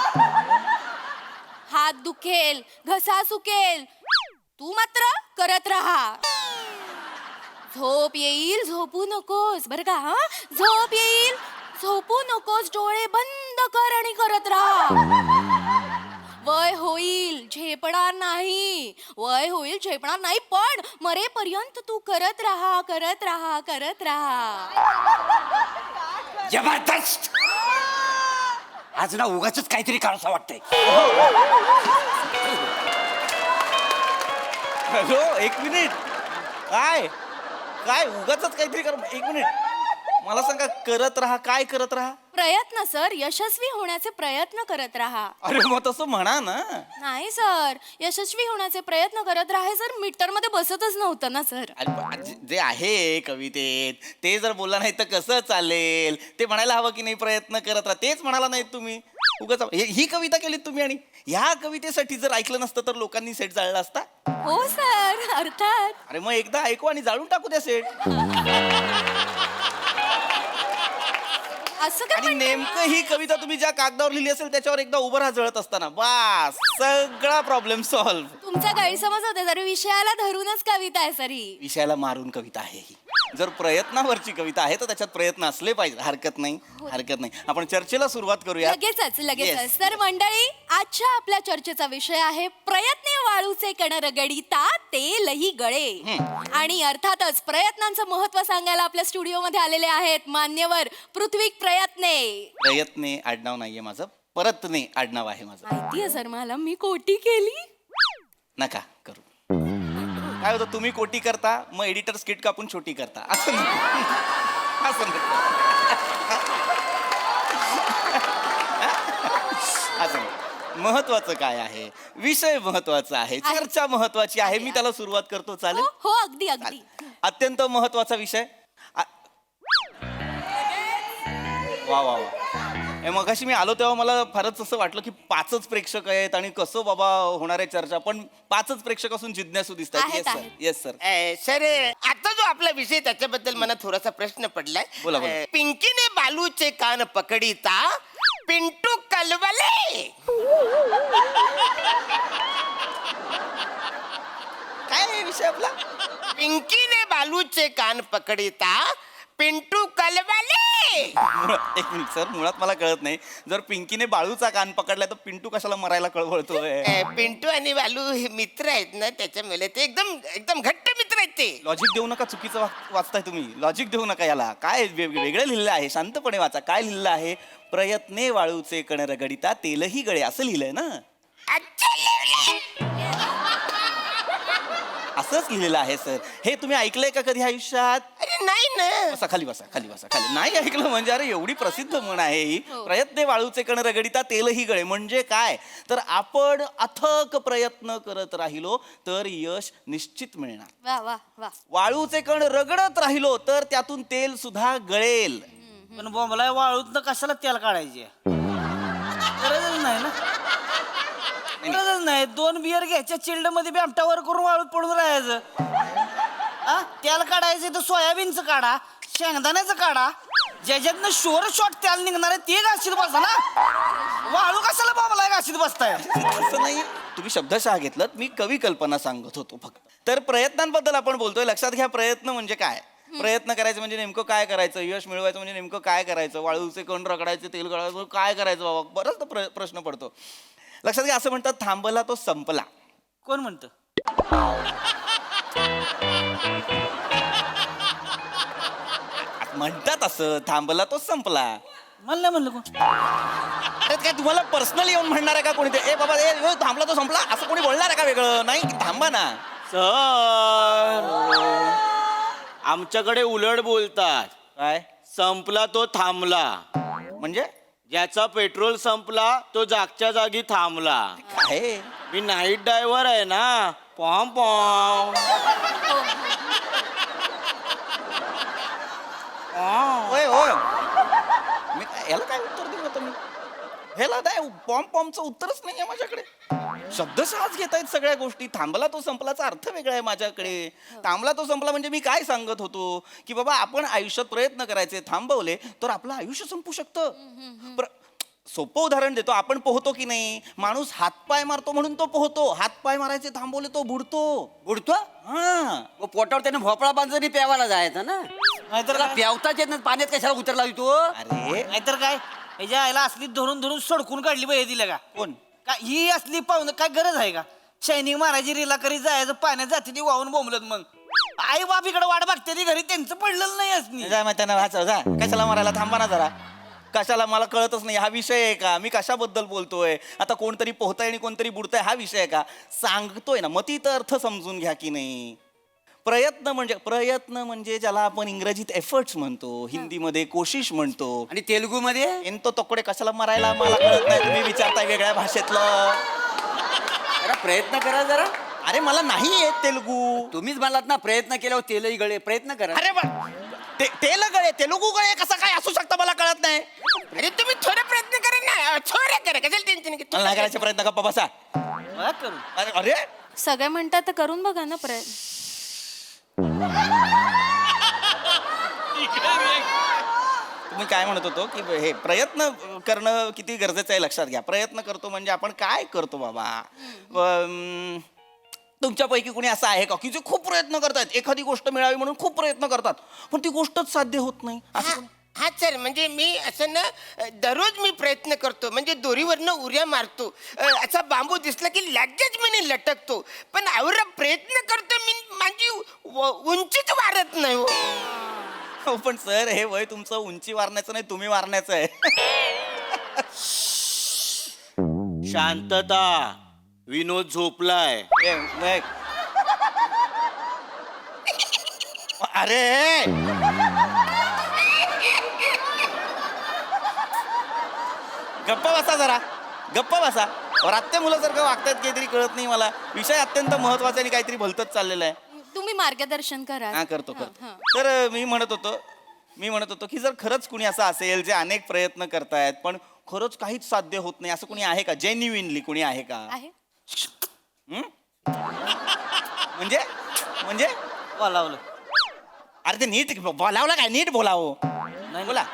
हात दुखेल, घसा सुकेल, तू मात्र करत राहा. झोप येईल, झोपू नकोस, बरं का? हा, झोप येईल, झोपू नकोस, डोळे बंद कर आणि करत राहा. वय होईल, झेपणार नाही, पण मरेपर्यंत तू करत राहा. जबरदस्त. आज ना उगाच काहीतरी करावं वाटतंय. हॅलो, एक मिनिट. काय काय उगाच काहीतरी कर. एक मिनिट, मला सांगा, करत राहा, काय करत राहा? प्रयत्न सर, यशस्वी होण्याचे प्रयत्न करत राहा. अरे मग तसं म्हणा ना. नाही सर, यशस्वी होण्याचे प्रयत्न करत राहा सर, मीटर मध्ये बसतच नव्हतं ना सर. अरे जे आहे कवितेत ते जर बोलला नाही तर कसं चालेल? ते म्हणायला हवं की नाही प्रयत्न करत राहा, तेच म्हणाला नाहीत तुम्ही. उगाच ही कविता केलीत तुम्ही, आणि ह्या कवितेसाठी जर ऐकलं नसतं तर लोकांनी सेट जाळला असता. हो सर, अर्थात. अरे मग एकदा ऐकू आणि जाळून टाकू द्या सेट. असं काय आणि नेमकं ही कविता तुम्ही ज्या कागदावर लिहिली असेल त्याच्यावर एकदा उभं राहा जळत असताना, बस सगळा प्रॉब्लेम सॉल्व्ह. तुमचा गैरसमज होते सर, विषयाला धरूनच कविता आहे सर ही. विषयाला मारून कविता आहे ही. जर प्रयत्नावरची कविता आहे तर त्याच्यात प्रयत्न असले पाहिजे. हरकत नाही. आपण चर्चेला सुरुवात करूया. लगेचच Yes. तर मंडळी, आजच्या आपल्या चर्चेचा विषय आहे प्रयत्ने वाळूचे कण रगडिता तेलही गळे. आणि अर्थातच प्रयत्नांचं महत्व सांगायला आपल्या स्टुडिओमध्ये आलेले आहेत मान्यवर पृथ्वी प्रयत्ने आडनाव नाहीये माझं, परतने आडनाव आहे माझं. माहितीये सर मला, मी कोटी केली. नका करू. काय होतं, तुम्ही कोटी करता मग एडिटर स्किट कापून छोटी करता. असं नको. महत्वाचं काय आहे, विषय महत्वाचा आहे, चर्चा महत्वाची आहे. मी त्याला सुरुवात करतो, चालेल? हो अगदी अगदी अत्यंत महत्वाचा विषय. वा वा वा. मगाशी मी आलो तेव्हा मला फारच असं वाटलं की 5च प्रेक्षक आहेत आणि कसं बाबा होणार आहे चर्चा, पण 5च प्रेक्षक असून जिज्ञासू दिसतात. आहेत, येस सर, आहेत. Yes sir. सर आता जो आपला विषय त्याच्याबद्दल मला थोडासा प्रश्न पडलाय. बोला, बोला. पिंकीने बालूचे कान पकडिता पिंटू कलवले. काय आहे विषय आपला? पिंकीने बालूचे कान पकडिता पिंटू कलवले. एक मिनिट सर, मुळात मला कळत नाही, जर पिंकीने बाळूचा कान पकडलाय तर पिंटू कशाला मरायला कळवळतोय? पिंटू आणि बालू हे मित्र आहेत ना, त्याच्यामुळे ते एकदम एकदम घट्ट मित्र आहेत ते. लॉजिक देऊ नका, चुकीचं वाचताय तुम्ही. लॉजिक देऊ नका याला. काय वेगळं लिहिलं आहे, शांतपणे वाचा. काय लिहिलं आहे? प्रयत्ने वाळूचे कण रगडिता तेलही गळे, असं लिहिलंय ना? अच्छा लिहिलंय. असंच लिहिलेलं आहे सर. हे तुम्ही ऐकलंय का कधी आयुष्यात? अरे नाही ना. बसा खाली, बसा खाली, बसा खाली. नाही ऐकलं म्हणजे? अरे एवढी प्रसिद्ध म्हण आहे ही. प्रयत्ने वाळूचे कण रगडिता तेलही गळे म्हणजे काय? तर आपण अथक प्रयत्न करत राहिलो तर यश निश्चित मिळणार. वा वा वा. वाळूचे कण रगडत राहिलो तर त्यातून तेल सुद्धा गळेल. पण बोंबलाय वाळूत कशाला तेल काढायचे? गरजच नाही ना, गरजच नाही. 2 बियर घ्यायच्या चिल्ड मध्ये बॅमटावर करून वाळूत पडून राहायचं. तेल काढायचं तर सोयाबीनचं काढा, शेंगदाण्याचं काढा, ज्याच्यातनं शॉर्ट तेल निघणार आहे ते घाशीत बसा ना. वाळू कशाला बोंबलाय घाशीत बसताय? असं नाही, तुम्ही शब्दशः घेतलं. मी कवी कल्पना सांगत होतो फक्त. तर प्रयत्नांबद्दल आपण बोलतोय. लक्षात घ्या, प्रयत्न म्हणजे काय? प्रयत्न करायचं म्हणजे नेमकं काय करायचं? यश मिळवायचं म्हणजे नेमकं काय करायचं? वाळूचे कण रगडायचे, तेल गळायचं, काय करायचं बाबा? बराच प्रश्न पडतो. लक्षात घ्या, असं म्हणतात थांबला तो संपला. कोण म्हणतं? म्हणतात असं, थांबला तो संपला. मला नाही म्हणलं कोण. अरे काय तुम्हाला पर्सनली येऊन म्हणणार आहे का कोणी ते? ए बाबा, ए थांबला तो संपला असं कोणी बोलणार आहे का वेगळं? नाही, थांबा ना. सर, आमच्याकडे उलट बोलतात. काय संपला तो थांबला. म्हणजे? ज्याचा पेट्रोल संपला तो जागच्या जागी थांबला. काय? मी नाईट ड्रायव्हर आहे ना. पॉम पॉम. होय होय. मी याला काय उत्तर देऊ आता? मी ह्याला काय पॉमचं उत्तरच नाही आहे माझ्याकडे. शब्दशःच घेत आहेत सगळ्या गोष्टी. थांबला तो संपलाचा अर्थ वेगळा आहे माझ्याकडे. थांबला तो संपला म्हणजे मी काय सांगत होतो की बाबा आपण आयुष्यात प्रयत्न करायचे, थांबवले तर आपलं आयुष्य संपू शकतं. सोपं उदाहरण देतो. आपण पोहतो की नाही? माणूस हातपाय मारतो म्हणून तो पोहतो. हातपाय मारायचे थांबवले तो बुडतो. बुडतो? हा, पोटावर त्याने भोपळा बांधून प्यावाला जायचं ना. नाहीतर प्यावताच येत नाही, पाण्यात कशाला उतरला तो? अरे नाहीतर काय, ह्याच्या आईला असली धरून धरून सडकून काढली पाहिजे तिला का? कोण? काय ही असली पाहुणं काय गरज आहे का? शायनिंग मारायची, रिला करी जायचं, पाण्यात जाते ती वाहून बोंबलत. मग आई बाप इकडे वाट बघते ती घरी, त्यांचं पडलेलं नाही असली. जा माहिती ना, वाचा जा. कशाला मारायला? थांबा ना जरा. कशाला? मला कळतच नाही हा विषय आहे का? मी कशाबद्दल बोलतोय? आता कोणतरी पोहताय आणि कोणतरी बुडताय हा विषय आहे का? सांगतोय ना, मतीत अर्थ समजून घ्या की नाही. प्रयत्न म्हणजे ज्याला आपण इंग्रजीत एफर्ट्स म्हणतो, हिंदीमध्ये कोशिश म्हणतो, आणि तेलुगू मध्ये एंतो तोकडे कशाला मारायला मला कळत नाही. तुम्ही विचारताय वेगळ्या भाषेतलं. जरा प्रयत्न करा जरा. अरे मला नाही येत तेलुगू. तुम्हीच म्हणालात ना प्रयत्न केल्यावर तेलही गळे. प्रयत्न करा. अरे तेलुगू गळे कसं काय असू शकतं मला कळत नाही. अरे तुम्ही थोडा प्रयत्न करा ना, थोडा करा. कशाला टेन्शन मला नाही करायचे प्रयत्न. गप्पा बसा. बघा करू. अरे सगळे म्हणतात तर करून बघा ना प्रयत्न. तुम्ही काय म्हणत होतो की हे प्रयत्न करणं किती गरजेचं आहे लक्षात घ्या. प्रयत्न करतो म्हणजे आपण काय करतो बाबा? तुमच्यापैकी कोणी असं आहे का की जे खूप प्रयत्न करतात, एखादी गोष्ट मिळावी म्हणून खूप प्रयत्न करतात पण ती गोष्टच साध्य होत नाही? असं कोणी? हा सर, म्हणजे मी असं ना दररोज मी प्रयत्न करतो, म्हणजे दोरीवरनं उड्या मारतो, असा बांबू दिसला की लगेच मी लटकतो, पण आवरा प्रयत्न करतो मी, माझी उंचीच वाढत नाही हो. हो पण सर, हे वय तुमचं उंची वारण्याचं नाही, तुम्ही वारण्याचं आहे. शांतता. विनोद झोपलाय. अरे गप्पा बसा जरा, गप्पा बसा. रात्या मुलासारखं वागतायत काहीतरी कळत नाही मला. विषय अत्यंत महत्वाचा आणि काहीतरी भलतच चाललेलं आहे. तुम्ही मार्गदर्शन करा. हा करतो. तर मी म्हणत होतो की जर खरंच कुणी असं असेल जे अनेक प्रयत्न करतायत पण खरंच काहीच साध्य होत नाही, असं कुणी आहे का? जेन्युइनली कुणी आहे का? आहे म्हणजे म्हणजे बोलावलं. अरे ते नीट बोलावलं काय? नीट बोलावं. नाही बोला.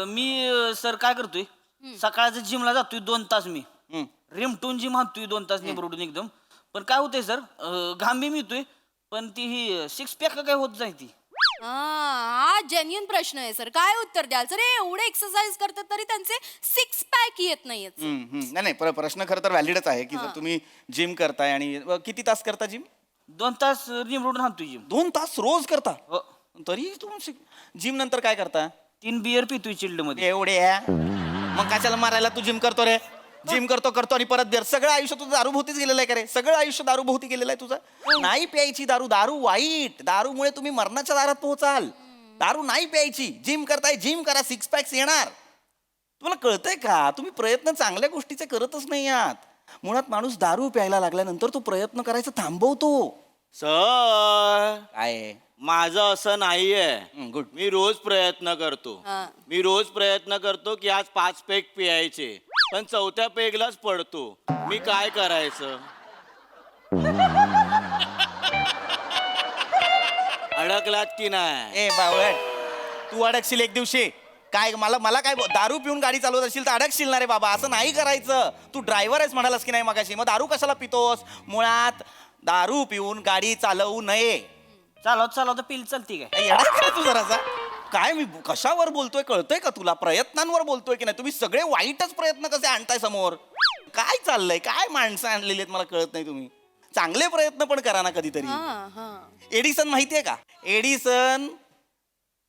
मी सर काय करतोय, सकाळचं जिमला जातोय 2 तास मी. हम्म. रिमटून जिम हाणतोय 2 तास निबडून एकदम. पण काय होतंय सर, घाम बी मिळतोय पण ती ही 6 पॅक काय होत जाय ती. हा जेन्युन प्रश्न आहे सर. काय उत्तर द्याल सर? एवढे एक्सरसाइज करतात तरी त्यांचे 6 पॅक येत नाहीयेत. नाही प्रश्न खरं तर व्हॅलिडच आहे की जर तुम्ही जिम करताय आणि किती तास करता जिम? 2 तास निबडून हाणतोय जिम. 2 तास रोज करता? हो. तरी तुम्ही जिम नंतर काय करता? 3 बियर पितोय चिल्ड मध्ये. एवढे मग कशाला मारायला तू जिम करतो रे? जिम करतो आणि परत बिअर. सगळं आयुष्य तुझं दारूभोवतीच गेलेलं आहे का रे? सगळं आयुष्य दारूभोवती गेलेलं आहे तुझं. नाही प्यायची दारू वाईट. दारूमुळे तुम्ही मरणाच्या दारात पोहोचाल. दारू नाही प्यायची. जिम करताय, जिम करा, 6 पॅक्स येणार. तुम्हाला कळतंय का? तुम्ही प्रयत्न चांगल्या गोष्टीचे करतच नाही आहात. मुळात माणूस दारू प्यायला लागल्यानंतर तो प्रयत्न करायचा थांबवतो. सर काय? माझं असं नाहीये. गुड. मी रोज प्रयत्न करतो. हा. मी रोज प्रयत्न करतो की आज 5 पेग पियायचे, पण 4थ्या पेगलाच पडतो. मी काय करायचं? अडकलात की नाही? ए बावळट, तू अडकशील एक दिवशी. काय मला काय दारू पिऊन गाडी चालवत असशील तर अडकशील ना रे बाबा. असं नाही करायचं. तू ड्रायव्हर आहेस म्हणालास की नाही मगाशी, मग दारू कशाला पितोस? मुळात दारू पिऊन गाडी चालवू नये. चालवत पिल चालती काय? येडा का तू जरासा? काय मी कशावर बोलतोय कळतंय का तुला? प्रयत्नांवर बोलतोय की नाही? तुम्ही सगळे वाईटच प्रयत्न कसे आणताय समोर? काय चाललंय? काय माणसं आणलेली आहेत मला कळत नाही. तुम्ही चांगले प्रयत्न पण करा ना कधीतरी. एडिसन माहितीये का? एडिसन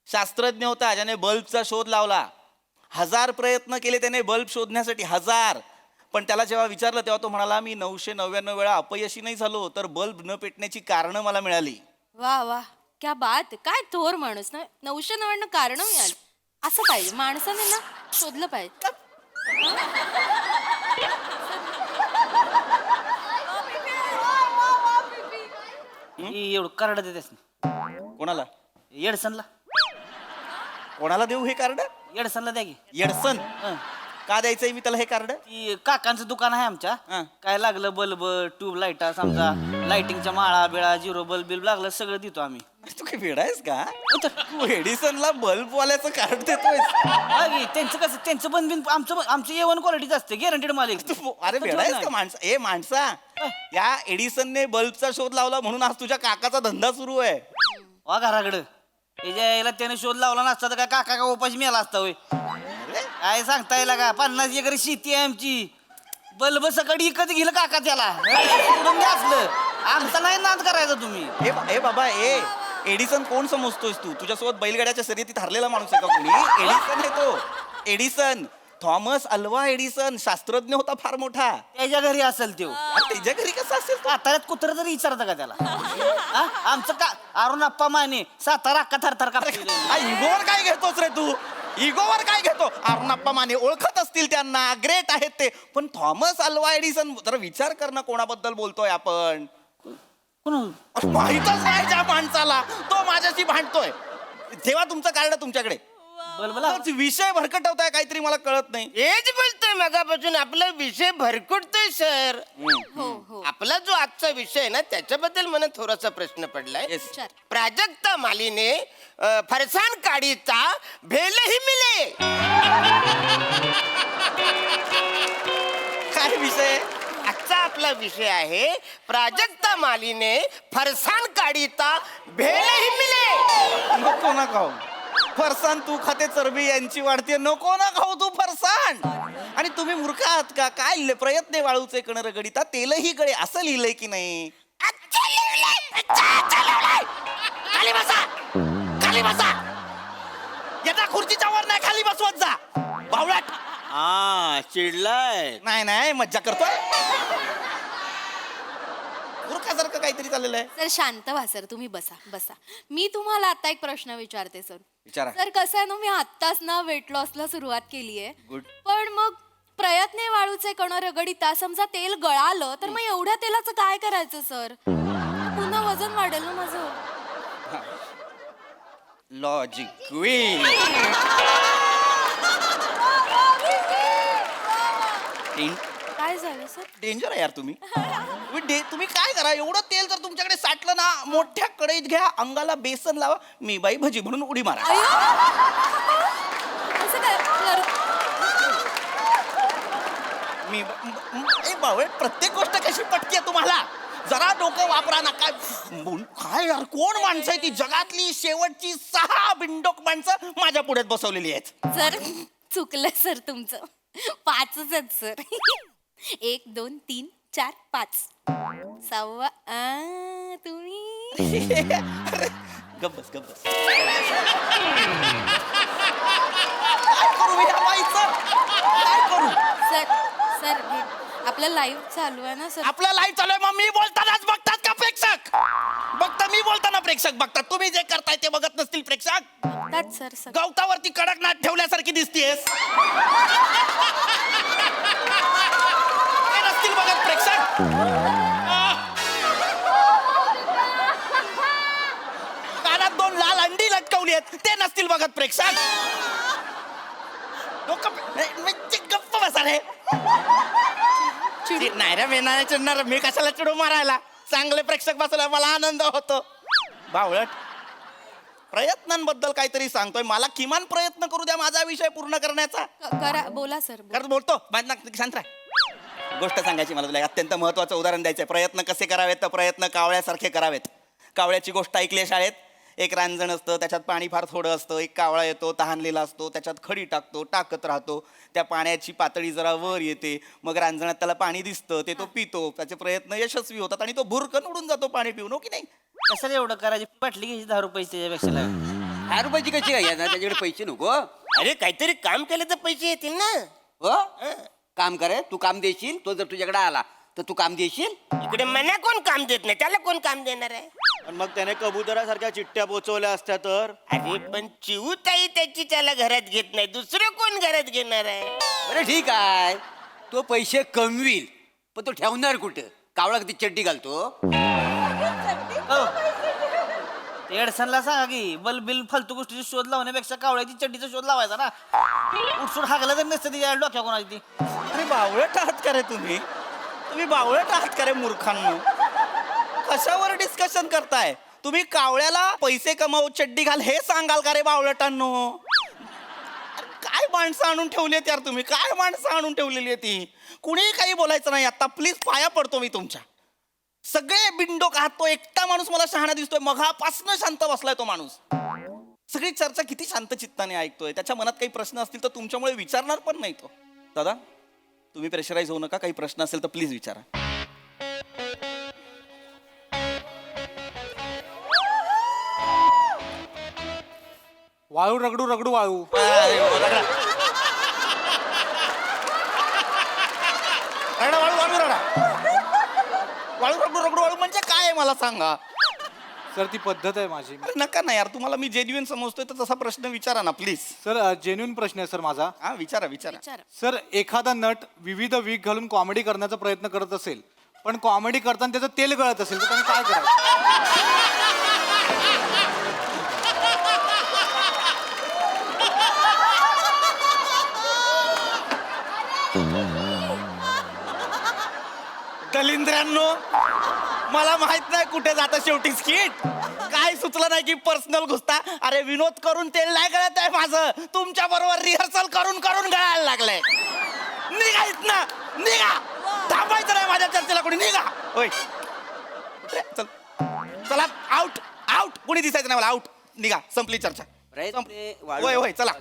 शास्त्रज्ञ होता ज्याने बल्बचा शोध लावला. 1000 प्रयत्न केले त्याने बल्ब शोधण्यासाठी, 1000. पण त्याला जेव्हा विचारलं तेव्हा तो म्हणाला मी 999 वेळा अपयशी नाही झालो, तर बल्ब न पेटण्याची कारणं मला मिळाली. वा वा क्या बात. काय थोर माणूस ना. 999 कारण मिळाली. असं पाहिजे माणसाने ना, शोधलं पाहिजे. ही एवढं कार्ड देतेस कोणाला? येडसनला. कोणाला देऊ हे कार्ड? येडसनला द्या की. येडसन का द्यायचंय मी त्याला हे कार्ड? ती काकांचं दुकान आहे आमच्या. हं. काय लागलं बल्ब, ट्यूब लाईटा, समजा लाइटिंगच्या माळा बिळा, 0 बल्ब लागलं सगळं देतो आम्ही. तू काही वेडा आहेस का? तू एडिसनला बल्ब वाल्याचं कार्ड देतोय? त्यांचं कसं, त्यांचं पण बिन आमचं A1 क्वालिटीच असते, गॅरंटेड मालिक. अरे वेडा आहेस का माणसा? ए माणसा, या एडिसनने बल्बचा शोध लावला म्हणून आज तुझ्या काकाचा धंदा सुरू आहे. वा घराकडं याच्या यायला त्याने शोध लावला नसता तर काय काका का उपाशी मेला असता होय. काय सांगता येईल का? 50 एकर शेती आहे आमची. बल्ब सकाळी इकत गेलं काका त्याला. सोडून द्या असलं. आमचा नाही नाद करायचा तुम्ही. ए बाबा एडिसन कोण समजतोयस तू? तुझ्यासोबत बैलगाड्याच्या शर्यतीत हरलेला माणूस आहे का कोणी? एडिसन आहे तो. एडिसन, थॉमस अल्वा एडिसन, शास्त्रज्ञ होता फार मोठा. त्याच्या घरी असेल तो. त्याच्या घरी कसं असेल? साताऱ्यात कुत्र तरी विचारता का त्याला? हा? आमचं का अरुण अप्पा माने सातारा अक्का थरथर का? इगोवर काय घेतोस रे तू? इगोवर काय घेतो? अरुणप्पा माने ओळखत असतील त्यांना, ग्रेट आहेत ते. पण थॉमस अल्वा एडिसन, जरा विचार कर ना कोणाबद्दल बोलतोय आपण. माहीतच नाही ज्या माणसाला, तो माझ्याशी भांडतोय. तेव्हा तुमचं कार्ड तुमच्याकडे. विषय भरकटवताय काहीतरी मला कळत नाही. हेच बोलतोय मगापासून. आपला विषय भरकटतोय सर. आपला जो आजचा विषय आहे ना त्याच्याबद्दल मला थोडासा प्रश्न पडलाय. विचार. प्राजक्ता मालीने फरसान काढीचा भेलही मिले. काय विषय? आजचा आपला विषय आहे प्राजक्ता मालीने फरसान काढीचा भेलही मिले. नको ना खाऊ फरसाण. तू खाते चरबी यांची वाढते. नको ना खाऊ तू फरसाण. आणि तुम्ही मूर्ख आहात का? काय लिहिले? प्रयत्न वाळूचे कण रगडिता तेलही गळे, असं लिहिलंय की नाही? खाली बसा, खाली बसा. याचा खुर्चीच्या वर नाही खाली बसवत जा बावळाट. हा चिडलाय. नाही मज्जा करतोय. मूर्खासारखं काहीतरी चाललेलं आहे. सर शांत व्हा सर. तुम्ही बसा. मी तुम्हाला आता एक प्रश्न विचारते सर. विचारा. सर कसं आहे ना, मी आत्ताच ना वेट लॉसला सुरुवात केली आहे. Good. पण मग प्रयत्न वाळूचे कण रगडिता समजा तेल गळालं तर मग एवढ्या तेलाचं काय करायचं सर? पुन्हा वजन वाढेल ना माझं. Logic queen. काय झालं सर? डेंजर आहे यार तुम्ही. तुम्ही काय करा, एवढं तेल जर तुमच्याकडे साठलं ना, मोठ्या कढईत घ्या, अंगाला बेसन लावा, मी बाई भजी म्हणून उडी मारा. असं काय बावळे, प्रत्येक गोष्ट कशी पटते तुम्हाला? जरा डोकं वापरा ना. काय यार, कोण माणसं आहे ती? जगातली शेवटची 6 बिंडोक माणसं माझ्या पुढ्यात बसवलेली आहेत. सर चुकलं सर तुमचं. 5च आहेत सर. 1 2 3 4 5. 6 तुम्ही गप्पस. काय करू मी या बाईचं? काय करू? सर आपलं लाईव्ह चालू आहे ना सर. आपला लाईव्ह चालू आहे, मग मी बोलतानाच बघतात का प्रेक्षक? मी बोलताना प्रेक्षक बघतात. तुम्ही जे करताय ते बघत नसतील प्रेक्षक? बघतात सर. सर गवतावरती कडकनाथ ठेवल्यासारखी दिसतीयस. ते नसतील बघत प्रेक्षक. कानात 2 लाल अंडी लटकवली आहेत, ते नसतील बघत प्रेक्षक. गप्प बसा रे. नाही रे, मेनाने चिडणार. मी कशाला चिडू मारायला? चांगले प्रेक्षक बसला, मला आनंद होतो. बावळट, प्रयत्नांबद्दल काहीतरी सांगतोय. मला किमान प्रयत्न करू द्या माझा विषय पूर्ण करण्याचा. करा बोला सर. खरंच बोलतो. शांत राहा. गोष्ट सांगायची मला तुला. अत्यंत महत्वाचं उदाहरण द्यायचंय. प्रयत्न कसे करावेत तर प्रयत्न कावळ्यासारखे करावेत. कावळ्याची गोष्ट ऐकली आहे शाळेत. एक रांजण असतं, त्याच्यात पाणी फार थोडं असतं. एक कावळा येतो, तहानलेला असतो, त्याच्यात खडी टाकतो, टाकत राहतो. त्या पाण्याची पातळी जरा वर येते, मग रांजणात त्याला पाणी दिसतं, ते तो पितो. त्याचे प्रयत्न यशस्वी होतात आणि तो भुरकन उडून जातो पाणी पिऊन. हो की नाही? कसं एवढं करायची? बाटली घ्यायची 10 रुपयाची त्याच्यापेक्षा. 10 रुपयाची कशी काय येणार? त्याच्याकडे पैसे नको. अरे काहीतरी काम केलं तर पैसे येतील ना. हो काम करे, तू काम देशील. तो जर तुझ्याकडे आला तर तू काम देशील. इकडे मना कोण काम देत नाही, त्याला कोण काम देणार आहे? आणि मग त्याने कबुतरासारख्या चिठ्ठ्या पोचवल्या असत्या तर. अरे पण चिवताई त्याची त्याला घरात घेत नाही, दुसरं कोण घरात घेणार आहे? बरं ठीक आहे, तो पैसे कमवील, पण तो ठेवणार कुठं? कावळा किती चड्डी घालतो. ते अडचणला सांगा की बिल फालतू गोष्टीचा शोध लावण्यापेक्षा कावळ्याची चड्डीचा शोध लावायचा ना. उठसूट हागला तर नसतं तिच्या डोक्या कोणाची ती. अरे बावळट आहात का रे तुम्ही? बावळट आहात का रे मूर्खांनो? कशावर डिस्कशन करताय तुम्ही? कावळ्याला पैसे कमाव, चड्डी घाल हे सांगाल का रे बावळटांनो? काय माणसं आणून ठेवली आहेत यार तुम्ही. काय माणसं आणून ठेवलेली आहे ती. कुणीही काही बोलायचं नाही आता प्लीज. पाया पडतो मी तुमच्या. सगळे बिंडोक आहात. तो एकटा माणूस मला शहाणा दिसतोय. मघापासनं शांत बसलाय तो माणूस. सगळी चर्चा किती शांत चित्ताने ऐकतोय. त्याच्या मनात काही प्रश्न असतील तर तुमच्यामुळे विचारणार पण नाही तो. दादा तुम्ही प्रेशराईज होऊ नका. काही प्रश्न असेल तर प्लीज विचारा. वाळू रगडू वाळू. वाळू रगडू वाळू म्हणजे काय आहे मला सांगा. सर ती पद्धत आहे माझी. नका ना यार, तुम्हाला मी जेन्युइन समजतोय तर तसा प्रश्न विचारा ना प्लीज. सर जेन्युइन प्रश्न आहे सर माझा. हा विचारा. सर एखादा नट विविध वीक घालून कॉमेडी करण्याचा प्रयत्न करत असेल, पण कॉमेडी करताना त्याचं तेल गळत असेल तर त्यांनी काय करायचं? दलिंद्रांनो, मला माहित नाही कुठे जातं शेवटी स्किट. काय सुचलं नाही की पर्सनल घुसता. अरे विनोद करून तेल नाही गळत आहे माझं. तुमच्या बरोबर रिहर्सल करून गळायला लागलंय. निघा इथनं, निघा. थांबायचं नाही माझ्या चर्चेला कोणी. निघा. होय चल, चला आउट. कोणी दिसायचं नाही मला. आउट. निघा. संपली चर्चा. होय चला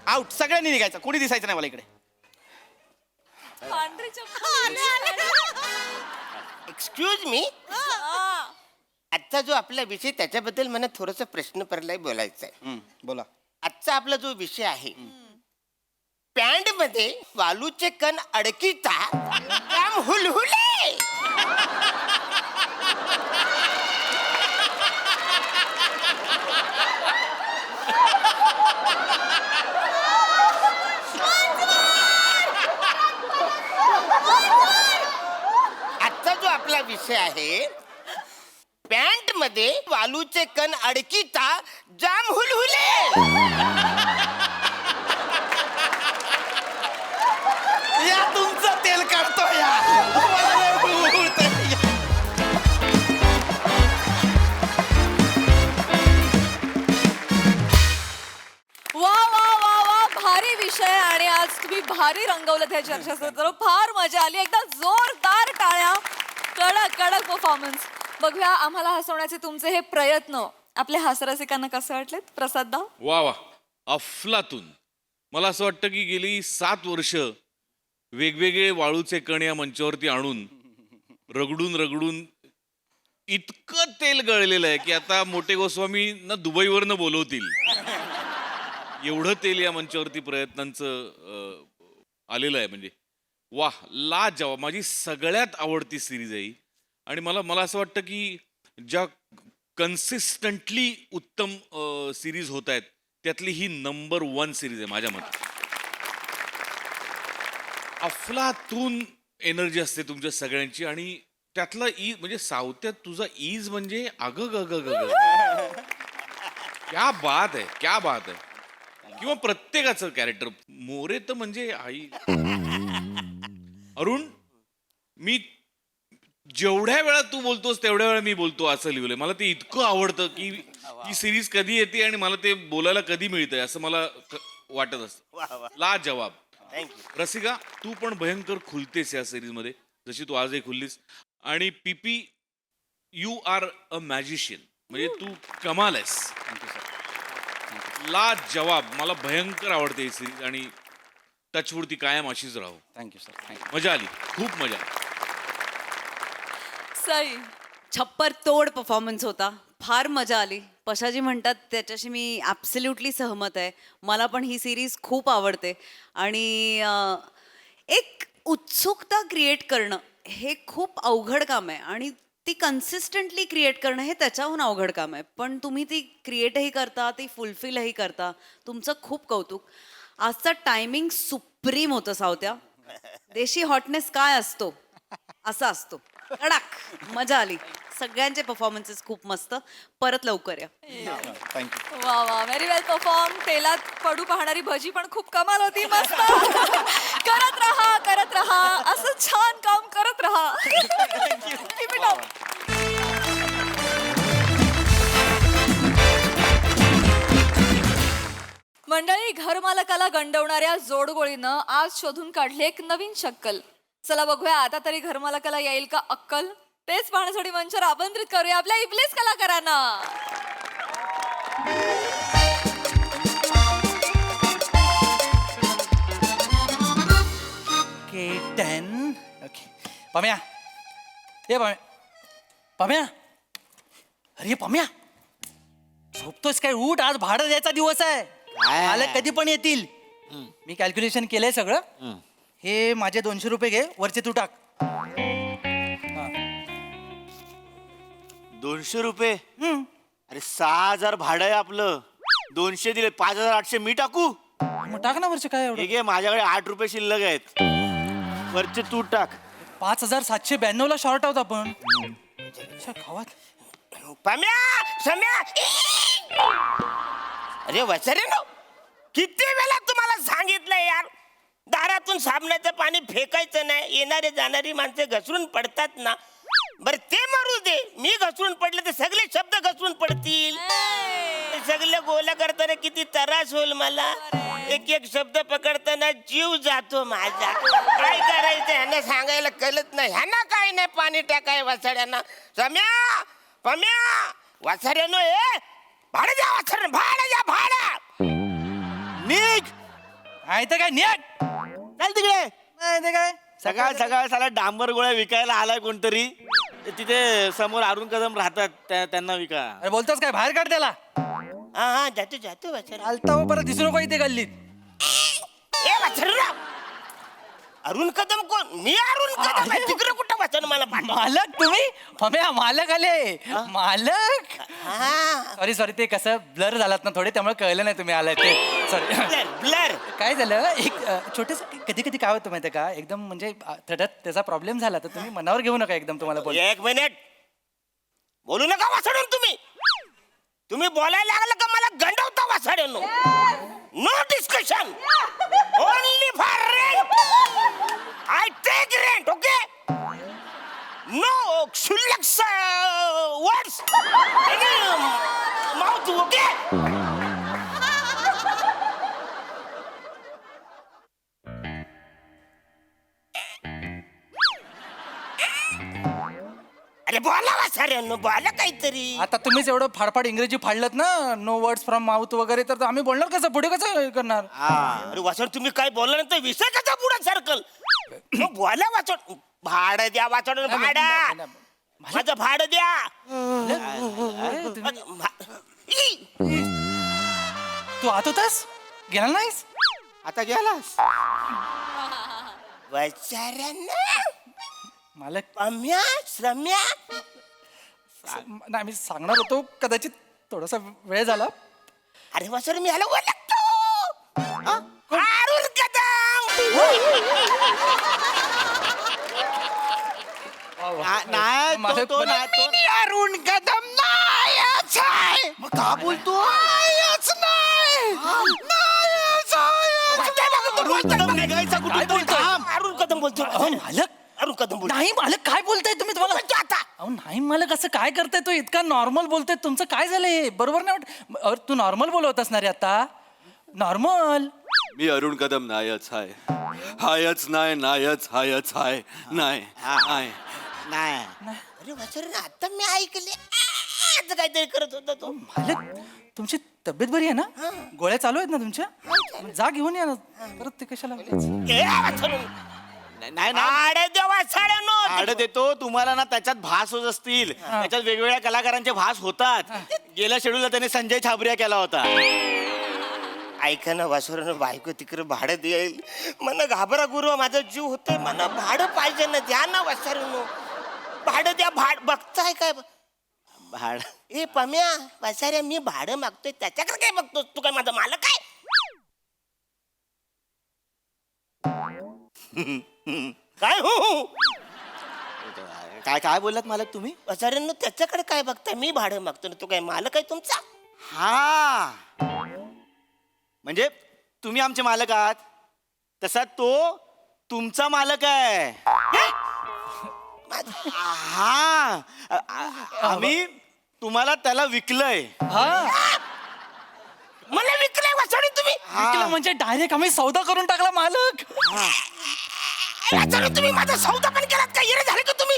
आउट. सगळ्यांनी निघायचं. कोणी दिसायचं नाही मला इकडे. एक्सक्यूज मी, आजचा जो आपला विषय त्याच्याबद्दल मला थोडंसं प्रश्न पडलाय, बोलायचं आहे. बोला. आजचा आपला जो विषय आहे, पॅन्ट मध्ये वालूचे कण अडकिता काम हुलहुले. असे आहे, पॅन्ट मध्ये वालूचे कण अडकिता जाम हुलहुले. या तुमचं तेल काढतो या मला लय हुळहुळतंय. वा वा वा वा भारी विषय आणि आज तुम्ही भारी रंगवलं त्या चर्चासत्र. फार मजा आली. एकदा जोरदार टाळ्या. कडक कडक परफॉर्मन्स. बघूया आम्हाला हसवण्याचे तुमचे हे प्रयत्न आपल्या हास्यरसिकांना कसे वाटलेत? प्रसाद दा. वा वा अफलातून. मला असं वाटतं की गेली 7 वर्ष वेगवेगळे वाळूचे कण या मंचावरती आणून रगडून रगडून इतकं तेल गळलेलं आहे की आता मोठे गोस्वामी ना दुबईवरनं बोलवतील एवढं तेल या मंचावरती प्रयत्नांचं आलेलं आहे. म्हणजे वाह ला जवाब. माझी सगळ्यात आवडती सिरीज आहे ही. आणि मला असं वाटतं की ज्या कन्सिस्टंटली उत्तम सिरीज होत आहेत त्यातली ही नंबर 1 सिरीज आहे माझ्या मते. अफलातून एनर्जी असते तुमच्या सगळ्यांची आणि त्यातला म्हणजे सावत्यात तुझा ईज म्हणजे अग ग ग ग क्या बात आहे, क्या बात आहे. किंवा प्रत्येकाचं कॅरेक्टर. मोरे तर म्हणजे आई. अरुण मी जेवढ्या वेळा तू बोलतोस तेवढ्या वेळा मी बोलतो असं लिहिलंय. मला ते इतकं आवडतं की ही सिरीज कधी येते आणि मला ते बोलायला कधी मिळतंय असं मला वाटत असतं. ला जवाब. रसिका तू पण भयंकर खुलतेस या सिरीज मध्ये जशी तू आजही खुललीस. आणि पीपी यू आर अ मॅजिशियन. म्हणजे तू कमाल आहेस. ला जवाब. मला भयंकर आवडते ही सिरीज आणि टचवूड कायम अशीच राहू. Thank you sir. थँक्यू. मजा आली, खूप मजा आली. सई. छप्पर तोड परफॉर्मन्स होता. फार मजा आली. पशाजी म्हणतात त्याच्याशी मी ॲब्सल्युटली सहमत आहे. मला पण ही सिरीज खूप आवडते आणि एक उत्सुकता क्रिएट करणं हे खूप अवघड काम आहे आणि ती कन्सिस्टंटली क्रिएट करणं हे त्याच्याहून अवघड काम आहे. पण तुम्ही ती क्रिएटही करता, ती फुलफिलही करता. तुमचं खूप कौतुक. आजचा टायमिंग सुप्रीम होतं सावत्या. देशी हॉटनेस काय असतो असा असतो. कडक. मजा आली. सगळ्यांचे परफॉर्मन्सेस खूप मस्त. परत लवकर या. थँक्यू. वा वा व्हेरी वेल परफॉर्म. तेलात पडू पाहणारी भजी पण खूप कमाल होती. मस्त. करत राहा, करत राहा. असं छान काम करत राहा. Keep it up. मंडळी घरमालकाला गंडवणाऱ्या जोडगोळीनं आज शोधून काढली एक नवीन शक्कल. चला बघूया आता तरी घरमालकाला येईल का अक्कल. तेच पाहण्यासाठी मंचावर आमंत्रित करूया आपल्या इब्लीस कलाकारांना. ओके पम्या. ए पम्या. अरे पम्या झोपतोस काय? उठ. आज भाडं द्यायचा दिवस आहे. आलं कधी पण येतील. मी कॅल्क्युलेशन केलंय सगळं. हे माझे 200 रुपये घे. वरचे तू टाक. 200 रुपये? अरे 6,000 भाडं आहे आपलं. 200 दिले, 5,800 मी टाकू? मग टाक ना वरचे. काय एवढं? ठीक आहे, माझ्याकडे 8 रुपये शिल्लक आहेत. वरचे तू टाक. 5,792 ला शॉर्ट आहोत आपण. गावात पम्या सम्या. अरे वसरे नो, किती वेळा तुम्हाला सांगितलं यार, दारातून साबणाचं पाणी फेकायचं नाही. येणारे जाणारी माणसं घसरून पडतात ना. बर ते मारू दे. मी घसरून पडले तर सगळे शब्द घसरून पडतील. सगळे गोला करताना किती त्रास होईल मला. एक एक शब्द पकडताना जीव जातो माझा. काय करायचं ह्यांना सांगायला कळत नाही. ह्यांना काय नाही पाणी टाकाय वासाड्यांना. सम्या पम्या वासाड्यानो ए भाडं द्या. वासाड्या भाडं द्या. भाडं निघ. आहे तर काय नेट. चाल तिकडे. नाही ते काय सकाळ सकाळ साला डांबर गोळ्या विकायला आलाय कोणतरी. तिथे समोर अरुण कदम राहतात, त्यांना विका. अरे बोलतोस काय? बाहेर काढ त्याला. हा हा जातो जातो वासाड्या. चालता हो परत दिसू नको इथे गल्लीत. ए वासरराव अरुण कदम कोण? मी अरुण कदम आहे. तिकडे कुठं वाचन मला पाठव. मालक तुम्ही पम्या मालक आले मालक हा सॉरी सॉरी ते कसं ब्लर झालात ना थोडे त्यामुळे कळलं नाही तुम्ही आलाय ते सॉरी ब्लर ब्लर. काय झालं एक छोटेस कधी कधी काय होतं माहिती का एकदम म्हणजे थोड्यात त्याचा प्रॉब्लेम झाला तर तुम्ही मनावर घेऊ नका एकदम तुम्हाला बोल एक मिनिट बोलू नका वासडून तुम्ही बोलायला लागलं का मला गंडवता वासड्यानो. No discussion only for rent. I take rent okay. No क्षुल्लक वर्ड्स माउथ ओके. अरे बोला वासड्यानो बोला काहीतरी. आता तुम्हीच एवढं फाडफाड इंग्रजी फाडलत ना नो वर्ड्स फ्रॉम माउथ वगैरे तर आम्ही बोलणार कसं पुढे कसं करणार अरे वाचन तुम्ही काय बोलला नाही तर विषय कसा पुढे सरकल. बोला वाचन. भाडं द्या वाचन भाडं. माझं भाडं द्या. तू आत होतास गेला नाहीस आता गेलास वाचाऱ्यांना मालक रम्या रम्या. नाही मी सांगणार होतो कदाचित थोडासा वेळ झाला अरे वाचन मी ह्याला ओळखतो. अरुण कदम. नाही मालक तो पण- नाही तो अरुण कदम नाहीच आहे. मग का बोलतो नाहीच नाही. अरुण कदम निघायचा काय बोलतोय? अरुण कदम बोलतो. मालक अरुण कदम बोलतो. नाही मालक काय बोलताय तुम्ही तुम्हाला बोलतो आता. अहो नाही मालक असं काय करताय तो इतका नॉर्मल बोलतोय तुमचं काय झालंय बरोबर नाही अरे तू नॉर्मल बोलवत असणार आहे आता नॉर्मल मी अरुण कदम नायच हाय हायच नाही नायच हायच हाय नाही नाही अरे वाचन आता मी ऐकले आज काहीतरी करत होता तो. मालक तुमची तब्येत बरी आहे ना गोळ्या चालू आहेत ना तुमच्या जा घेऊन या ना परत ते कशाला ए, वाचन. नाही आडे देवा साड्यानो. भाडं देतो तुम्हाला ना त्याच्यात भास होत असतील त्याच्यात वेगवेगळ्या कलाकारांचे भास होतात गेल्या शेड्यूलला त्याने संजय छाबरिया केला होता. ऐका ना वासुरानं बायको तिकडे भाडं देईल. मला घाबरा गुरु माझा जीव होतोय. मला भाडं पाहिजे ना द्या ना वासुरानो. भाडं द्या. बघताय काय भाड ए पम्या वासाऱ्या मी भाडं मागतोय त्याच्याकडे काय बघतोस तू काय माझा मालक आहे. काय हो काय काय बोललात मालक तुम्ही वासाऱ्यांनो त्याच्याकडे काय बघताय. मी भाडं मागतो ना तू काय मालक आहे तुमचा. हा म्हणजे तुम्ही आमचे मालक आहात तसा तो तुमचा मालक आहे. हा आम्ही तुम्हाला त्याला विकलंय. मला विकलंय वासोडी तुम्ही. विकलं म्हणजे डायरेक्ट आम्ही सौदा करून टाकला मालक वासोडी तुम्ही माझा सौदा पण केलात का येणे झाले का तुम्ही.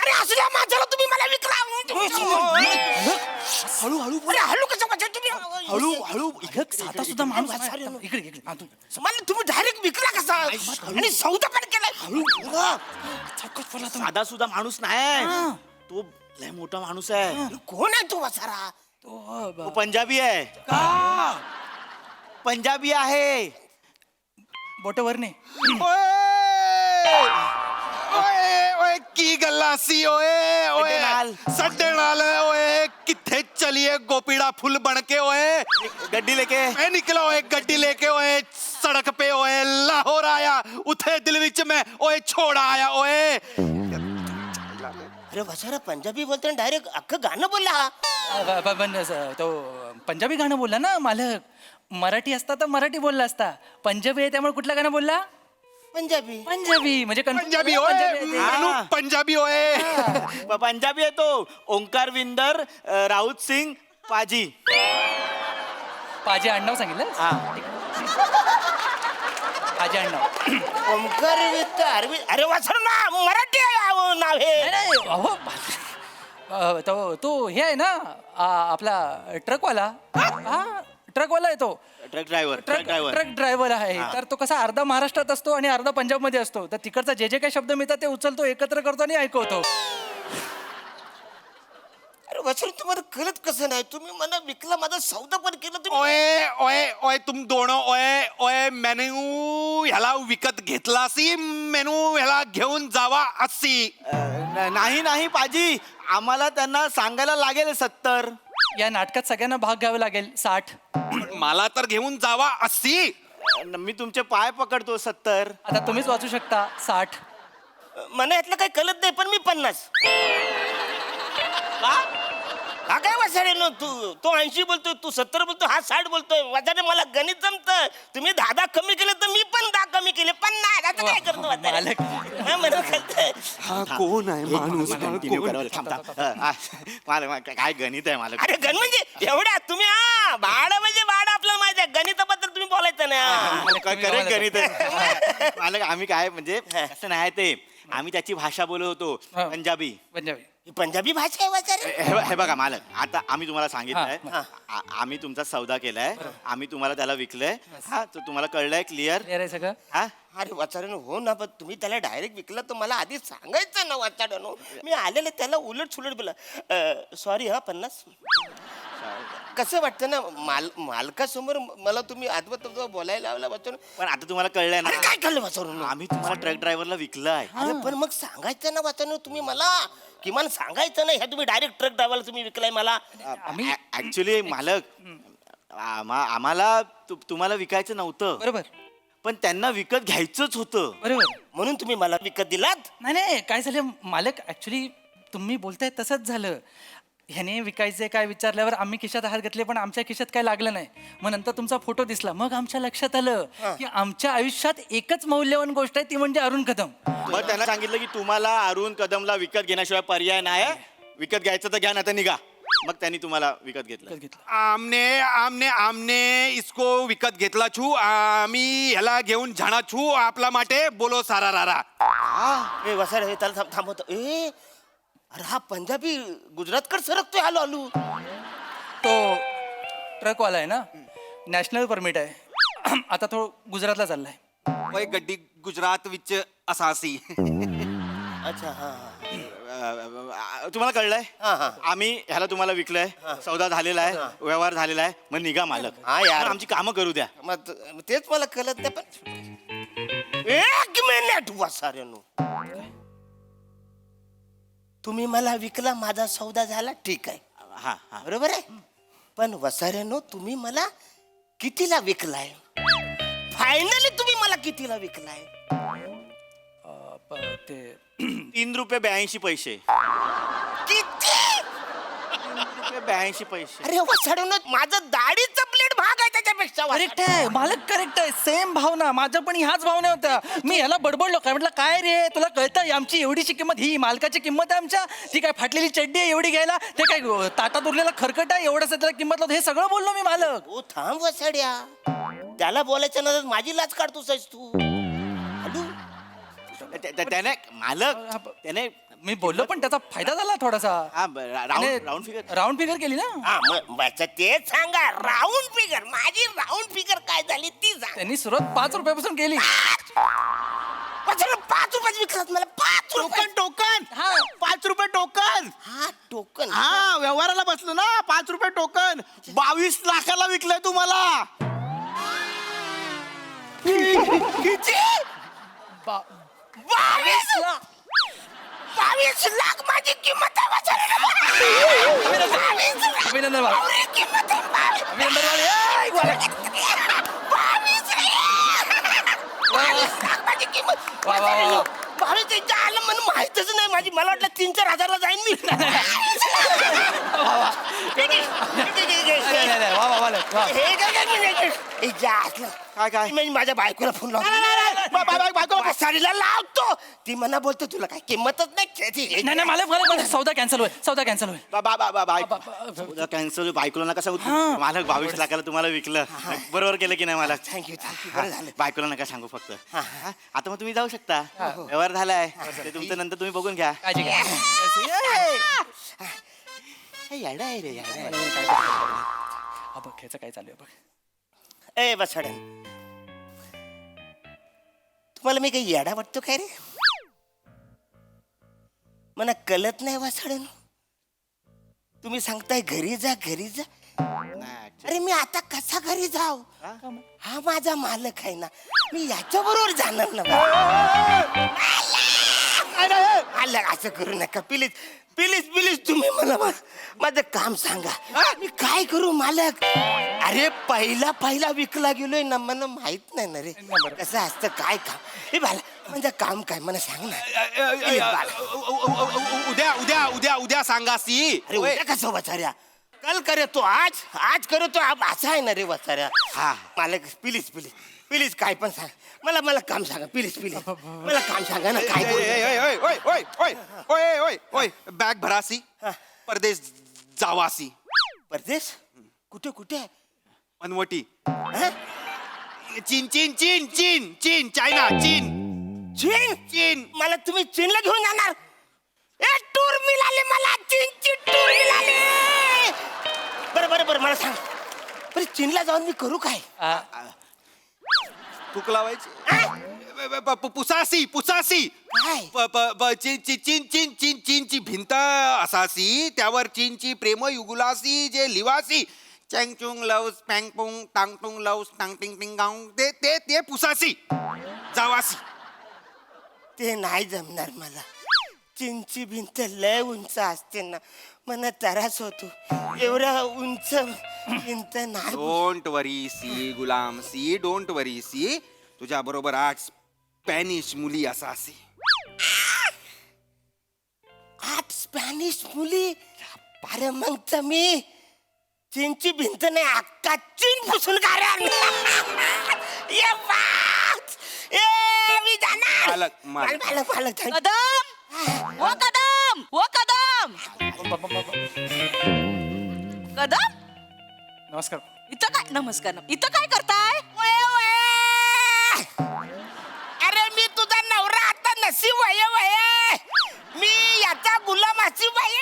अरे असल्या माझ्याला तुम्ही मला विकला. हळूहळू अरे हळू कसं वाचन तुम्ही. हळूहळू साधा सुद्धा माणूस आहे. इकडे इकडे हा, तू. मला तुम्ही डायरेक्ट विकला कसा आणि सौदा पण केलाय. साधा सुद्धा माणूस नाही तो लय मोठा माणूस आहे. कोण आहे तू वासारा. तो पंजाबी आहे. पंजाबी आहे. बोटवर ने ਓਏ ਕੀ ਗੱਲਾਂ ਸੀ ਓਏ ਓਏ ਨਾਲ। ਸਾਡੇ ਨਾਲ ਓਏ ਕਿੱਥੇ ਚਲੀਏ ਗੋਪੀੜਾ ਫੁੱਲ ਬਣ ਕੇ ਓਏ गड्डी लेके ਮੈਂ ਨਿਕਲਾ ਓਏ ਗੱਡੀ ਲੈ ਕੇ ਓਏ ਸੜਕ पे ਓਏ ਲਾਹੌਰ ਆਇਆ ਉੱਥੇ ਦਿਲ ਵਿੱਚ ਮੈਂ ਓਏ ਛੋੜ ਆਇਆ ਓਏ अरे वसारा पंजाबी बोलतो डायरेक्ट अख्खं गाणं बोलला हा. पण तो पंजाबी गाणं बोलला ना मालक मराठी असता तर मराठी बोलला असता पंजाबी आहे त्यामुळे कुठलं गाणं बोलला पंजाबी पंजाबी म्हणजे पंजाबी ओए मानू पंजाबी ओए पंजाबी आहे तो ओंकार विंदर राऊत सिंग पाजी. पाजी आडनाव सांगितलं पाजी आडनाव ओमकार वित्त अरविंद. अरे वसार ना मराठी आहे नाव हे. नाही, अहो तो हे आहे ना आपला ट्रकवाला हा ट्रकवाला आहे तो ट्रक ड्रायव्हर ट्रक ड्रायव्हर आहे तर तो कसा अर्धा महाराष्ट्रात असतो आणि अर्धा पंजाबमध्ये असतो तर तिकडचा जे काही शब्द मिळतात ते उचलतो एकत्र करतो आणि ऐकवतो. अरे वसंत तुम्हाला कळत कसं नाही तुम्ही मला विकला माझा सौदा पण केला तुम्ही ओए ओए ओए तुम दोनों ओए ओए मेनू ह्याला विकत घेतला असी मेनू ह्याला घेऊन जावा असी नाही नाही पाजी आम्हाला त्यांना सांगायला लागेल 70. या नाटकात सगळ्यांना भाग घ्यावा लागेल 60. मला तर घेऊन जावा असी मी तुमचे पाय पकडतो 70. आता तुम्हीच वाचू शकता 60. मला यातलं काही कळत नाही पण मी 50. हा काय वाचाडे नो तू तो 80 बोलतोय तू 70 बोलतोय हा 60 बोलतोय वाचाडे मला गणित जमत तुम्ही 10 कमी केले तर मी पण 10 कमी केले 50. आता काय करतो वाचाडे? हा, मला कळतंय. कोण आहे माणूस मालक काय गणित आहे मालक. अरे गण म्हणजे एवढ्या तुम्ही हा भाडं म्हणजे भाडं आपल्याला माहिती आहे गणिताबद्दल तुम्ही बोलायचं ना करेक्ट गणित आहे मालक. आम्ही काय म्हणजे असं नाही ते आम्ही त्याची भाषा बोलत होतो पंजाबी. ही पंजाबी भाषा आहे वाचाडे हे बघा मालक आता आम्ही तुम्हाला सांगितलंय आम्ही तुमचा सौदा केलाय आम्ही तुम्हाला त्याला विकलंय हा तर तुम्हाला कळलंय क्लिअर सगळं हा. अरे वाचाड्यानो हो ना पण तुम्ही त्याला डायरेक्ट विकलं तर मला आधी सांगायचं ना वाचाड्यानो मी आलेले त्याला उलट सुलट बोला सॉरी हा 50. कसं वाटतं ना मालकासमोर मला तुम्ही आदवत बोलायला लावला वाचाडून पण आता तुम्हाला कळलंय ना काय कळलं वाचाडून आम्ही तुम्हाला ट्रक ड्रायव्हरला विकलंय. अरे पण मग सांगायचं ना वाचाडून तुम्ही मला किमान सांगायचं नाही ह्या तुम्ही डायरेक्ट ट्रक ड्रायव्हरला तुम्ही विकलाय मला ऍक्च्युली मालक आम्हाला तुम्हाला विकायचं नव्हतं बरोबर पण त्यांना विकत घ्यायचंच होतं बरोबर. म्हणून तुम्ही मला विकत दिलात. नाही काय झालं मालक ऍक्च्युली तुम्ही बोलताय तसंच झालं. ह्याने विकायचे काय विचारल्यावर आम्ही खिशात हात घातले पण आमच्या खिशात काय लागलं नाही. मग नंतर तुमचा फोटो दिसला मग आमच्या लक्षात आलं की आमच्या आयुष्यात एकच मौल्यवान गोष्ट आहे ती म्हणजे अरुण कदम. मग त्यांना सांगितलं की तुम्हाला अरुण कदमला विकत घेण्याशिवाय पर्याय नाही विकत घ्यायचं तर घ्या ना तर निघा. मग त्यांनी तुम्हाला विकत घेतलं. आमने आमने आमने इसको विकत घेतला छू आम्ही ह्याला घेऊन जाणार छू आपला माटे बोलो सारा रारा. ए वसाड हे त्याला थांबवतो अरे हा पंजाबी गुजरातकडे सरकतोय आलो आलो तो ट्रकवाला आहे ना नॅशनल परमिट आहे आता तो गुजरातला चाललाय. ओए गड्डी गुजरात विच असासी. अच्छा हा तुम्हाला कळलंय हा, हा. आम्ही ह्याला तुम्हाला विकलंय सौदा झालेला आहे व्यवहार झालेला आहे मग निघा मालक. हा, यार. आमची कामं करू द्या. मग तेच मला कळत नाही पण 1 मिनिट वसाड्यानो तुम्ही मला विकला माझा सौदा झाला ठीक आहे हा हा बरोबर आहे पण वसाऱ्यानो तुम्ही मला कितीला विकलाय फायनली तुम्ही मला कितीला विकलाय ते 3 रुपये 82 पैसे. किती 3 रुपये 82 पैसे. अरे वसाड्यानो माझं दाढीचं प्लेट भाग आहे त्याच्यापेक्षा करेक्ट आहे मालक करेक्ट आहे सेम भावना माझ्या पण ह्याच भावना होत्या. मी ह्याला बडबडलो काय म्हटलं काय रे तुला कळतं आमची एवढीची किंमत ही मालकाची किंमत आहे आमच्या ती काय फाटलेली चड्डी आहे एवढी घ्यायला ते काय ताटात उरलेला खरकट आहे एवढंच त्याला किंमत लावतो हे सगळं बोललो मी मालक. ओ थांब वसाड्या त्याला बोलायच्या नंतर माझी लाच काढतोस तू हॅलो त्याने मालक त्याने मी बोललो पण त्याचा फायदा झाला थोडासा. राऊंड फिगर राऊंड फिगर केली ना हा मग तेच सांगा राऊंड फिगर माझी राऊंड फिगर काय झाली ती सांग त्यांनी सुरुवात 5 रुपयापासून केली. 5 रुपयाची विकलात मला 5 रुपये टोकन 5 रुपये टोकन. हा टोकन हा व्यवहाराला बसलो ना 5 रुपये टोकन 22 लाखाला विकलंय तुम्हाला. किती 22 लाख माझी किंमत आहे वसाड्यानो. 22 लाख. अभिनंदन बाबा. एवढी किंमत आहे 22 अभिनंदन वाले. 22 लाख माझी किंमत वा, वा, वा. 22 आलं म्हणून माहितच नाही माझी मला वाटलं 3-4 हजारला जाईन मी वा वा मालक वा. हे काय मी माझ्या बायकोला फोन लावतो साडीला लावतो ती मना बोलतो तुला काय किंमतच नाही नाही मालक मालक सौदा कॅन्सल होईल कॅन्सल बायकोला नका सांगू मालक 22 लाखाला तुम्हाला विकलं बरोबर केलं की नाही मला. थँक्यू बरं झालं बायकोला नका सांगू फक्त. आता मग तुम्ही जाऊ शकता व्यवहार झालाय ते तुमचं नंतर तुम्ही बघून घ्या. काळजी घ्या. येडा आहे रे येडा आहे. बघ ह्याचं काय चालू आहे बघ. ए बसाडन तुम्हाला मी काही येडा वाटतो काय रे मला कळत नाही वासाडन तुम्ही सांगताय घरी जा घरी जा. अरे मी आता कसा घरी जाऊ? हा माझा मालक आहे ना, मी याच्या बरोबर जाणार ना बा. मालक असं करू नका प्लीज प्लीज प्लीज. तुम्ही मला माझं काम सांगा. मी काय करू मालक? अरे पहिला विकला गेलोय ना, मला माहित नाही ना रे कसं असतं काय काम. हे बाला म्हणजे काम काय मला सांग ना. Please बाला. उद्या उद्या उद्या उद्या सांगा सी. अरे उद्या कसं वचाऱ्या? कल करे तो आज करो तो आप असा आहे ना रे वचाऱ्या. हा मालक प्लीज प्लीज प्लीज काय पण सांग मला. मला काम सांगा प्लीज प्लीज. मला काम सांगा ना काय करू? बॅग भरासी परदेश जावासी. परदेश कुठे कुठे? पनवटी. हा? चीन चीन चीन चीन चीन चायना चीन. चीन चीन. मला तुम्ही चीनला घेऊन जाणार? ए टूर मिळाले मला, चीनची टूर मिळाली. बरं मला सांग बरं चीनला जाऊन मी करू काय? थूक लावायची. पुसासी पुसासी. काय? चीनची भिंत असासी, त्यावर चीनची प्रेम युगुलासी जे लिवासी. चँगचुंग लव्स पँगपुंग टांगटुंग लव्स टांग टिंग टिंग गांग ते पुसासी जावासी. ते नाही जमणार मला. चीनची भिंत लय उंच असते ना, मला त्रास होतो. एवढ्या उंच भिंत नाही. डोंट वरी सी गुलाम सी, डोंट वरी सी. तुझ्या बरोबर आज स्पॅनिश मुली असासी. 8 स्पॅनिश मुली. अरे मग तर मी चीनची भिंत नाही अख्खा चीन पुसून काढणार. ये बात. ए मी जाणार. मालक. मालक कदम ओ कदम ओ कदम कदम. नमस्कार. इथं काय नमस्कार इथं काय करताय? अरे मी तुझा नवरा आता नसी वय मी याचा गुलामाची वय.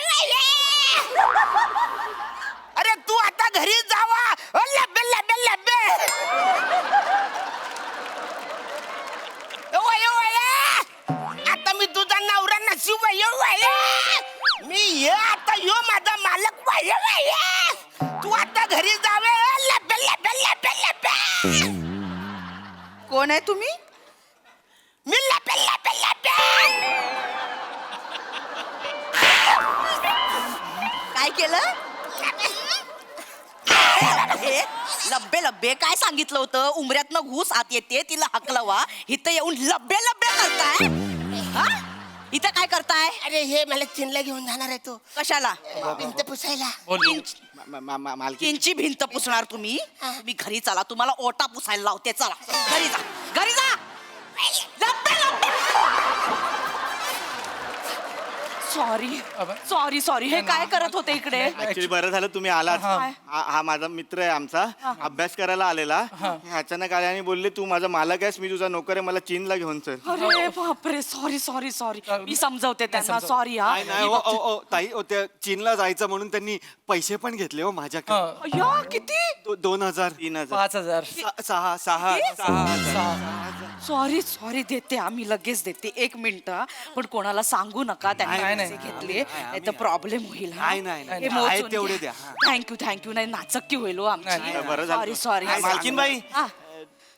अरे तू आता घरी जावा. लब्बे लब्बे लब्बे. आता मी तुझा नवरा नसी वय मी ये आता यो माझा मालक वय. तू आता घरी जावे. लब्बे लब्बे लब्बे लब्बे. कोण आहे तुम्ही? मी लब्बे लब्बे लब्बे. काय केलं? हे लब्बे लब्बे काय सांगितलं होतं? उमऱ्यातनं घुस आत येते तिला हकलवा. इथं येऊन लब्बे लब्बे करताय? हा? इथं काय करताय? अरे हे मला चीनला घेऊन जाणार आहे तो. कशाला? भिंत पुसायला. मालकी. चीनची भिंत पुसणार तुम्ही? मी घरी चला, तुम्हाला ओटा पुसायला लावते. चला घरी जा घरी जा. लब्बे लब्बे. सॉरी सॉरी हे काय करत होते इकडे? ऍक्च्युली बरं झालं तुम्ही आलात. हा माझा मित्र आहे आमचा, अभ्यास करायला आलेला. अचानक आले आणि बोलले तू माझा मालक आहेस, मी तुझा नोकर आहे, मला चीनला घेऊन चल. अरे बापरे सॉरी मी समजवते त्यांना. सॉरी हा. नाही ताई त्या चीनला जायचं म्हणून त्यांनी पैसे पण घेतले हो माझ्याकडे. अय्या, किती? 2000 3000 5000 6 सॉरी देते आम्ही लगेच देते. 1 मिनिट हा. पण कोणाला सांगू नका त्यांनी पैसे घेतले, नाही तर प्रॉब्लेम होईल. नाही. आहेत तेवढे द्या. थँक्यू नाही नाचक्की होईल हो आमची. बरं झालं. सॉरी मालकीनबाई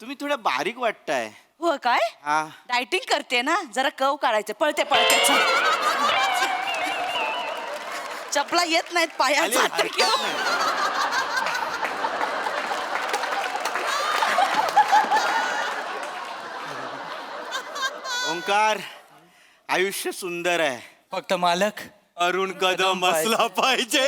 तुम्ही थोड्या बारीक वाटताय. हो काय? हा डायटिंग करते ना, जरा कव काढायचे. पळते चल. चपला येत नाहीत पायात. ओंकार आयुष्य सुंदर आहे, फक्त मालक अरुण कदम असला पाहिजे.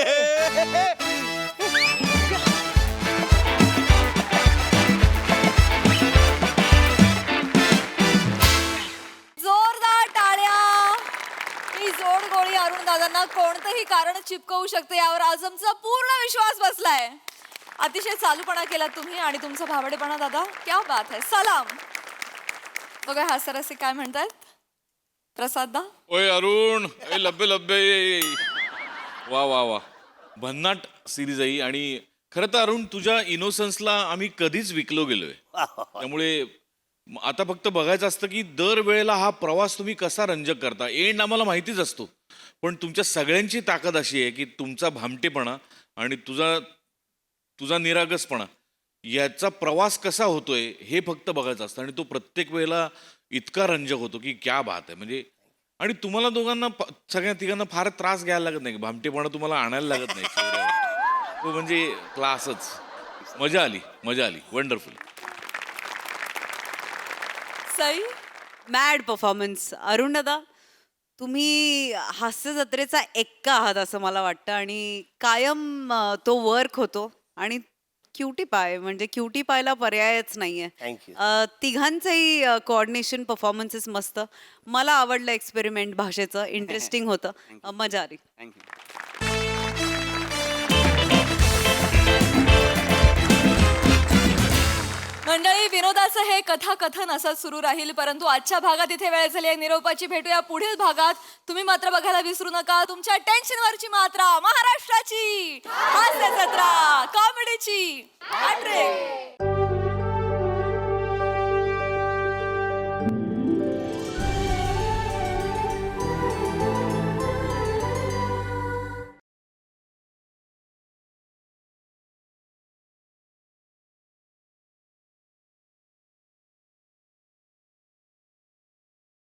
जोरदार टाळ्या. ही जोडगोळी अरुण दादांना कोणतंही कारण चिपकवू शकते यावर आजमचा पूर्ण विश्वास बसलाय. अतिशय चालूपणा केला तुम्ही आणि तुमचा भावडेपणा दादा क्या बात है. सलाम. बघा हास्यरसिक काय म्हणतात. प्रसाद दा. ओय अरुण, ए लब्बे लब्बे. वा वा वा, भन्नाट सिरीज आहे. आणि खरं तर अरुण तुझ्या इनोसन्सला आम्ही कधीच विकलो गेलोय, त्यामुळे आता फक्त बघायचं असतं की दरवेळेला हा प्रवास तुम्ही कसा रंजक करता. एंड आम्हाला माहितीच असतो, पण तुमच्या सगळ्यांची ताकद अशी आहे की तुमचा भामटेपणा आणि तुझा निरागसपणा याचा प्रवास कसा होतोय हे फक्त बघायचं असतं, आणि तो प्रत्येक वेळेला इतका रंजक होतो की क्या बात आहे. म्हणजे आणि तुम्हाला दोघांना सगळ्या तिघांना फार त्रास घ्यायला लागत नाही, भामटेपणा तुम्हाला आणायला लागत नाही चेहऱ्यावर. तो म्हणजे क्लासच. मजा आली wonderful. Sai, mad performance. Arun दादा, तुम्ही हास्य जत्रेचा एक्का आहात असं मला वाटतं, आणि कायम तो वर्क होतो. आणि क्युटी पाय म्हणजे क्युटी पायला पर्यायच नाहीये. Thank तिघांचंही कोऑर्डिनेशन परफॉर्मन्सेस मस्त. मला आवडलं एक्सपेरिमेंट भाषेचं, इंटरेस्टिंग होतं. मजा आली. थँक्यू. मंडळी, विनोदाचं हे कथाकथन असंच सुरू राहील, परंतु आजच्या भागात इथे वेळ झाली आहे निरोपाची. भेटूया पुढील भागात. तुम्ही मात्र बघायला विसरू नका तुमच्या टेन्शनवरची मात्रा, महाराष्ट्राची हास्य जत्रा, कॉमेडीची हॅट्रिक.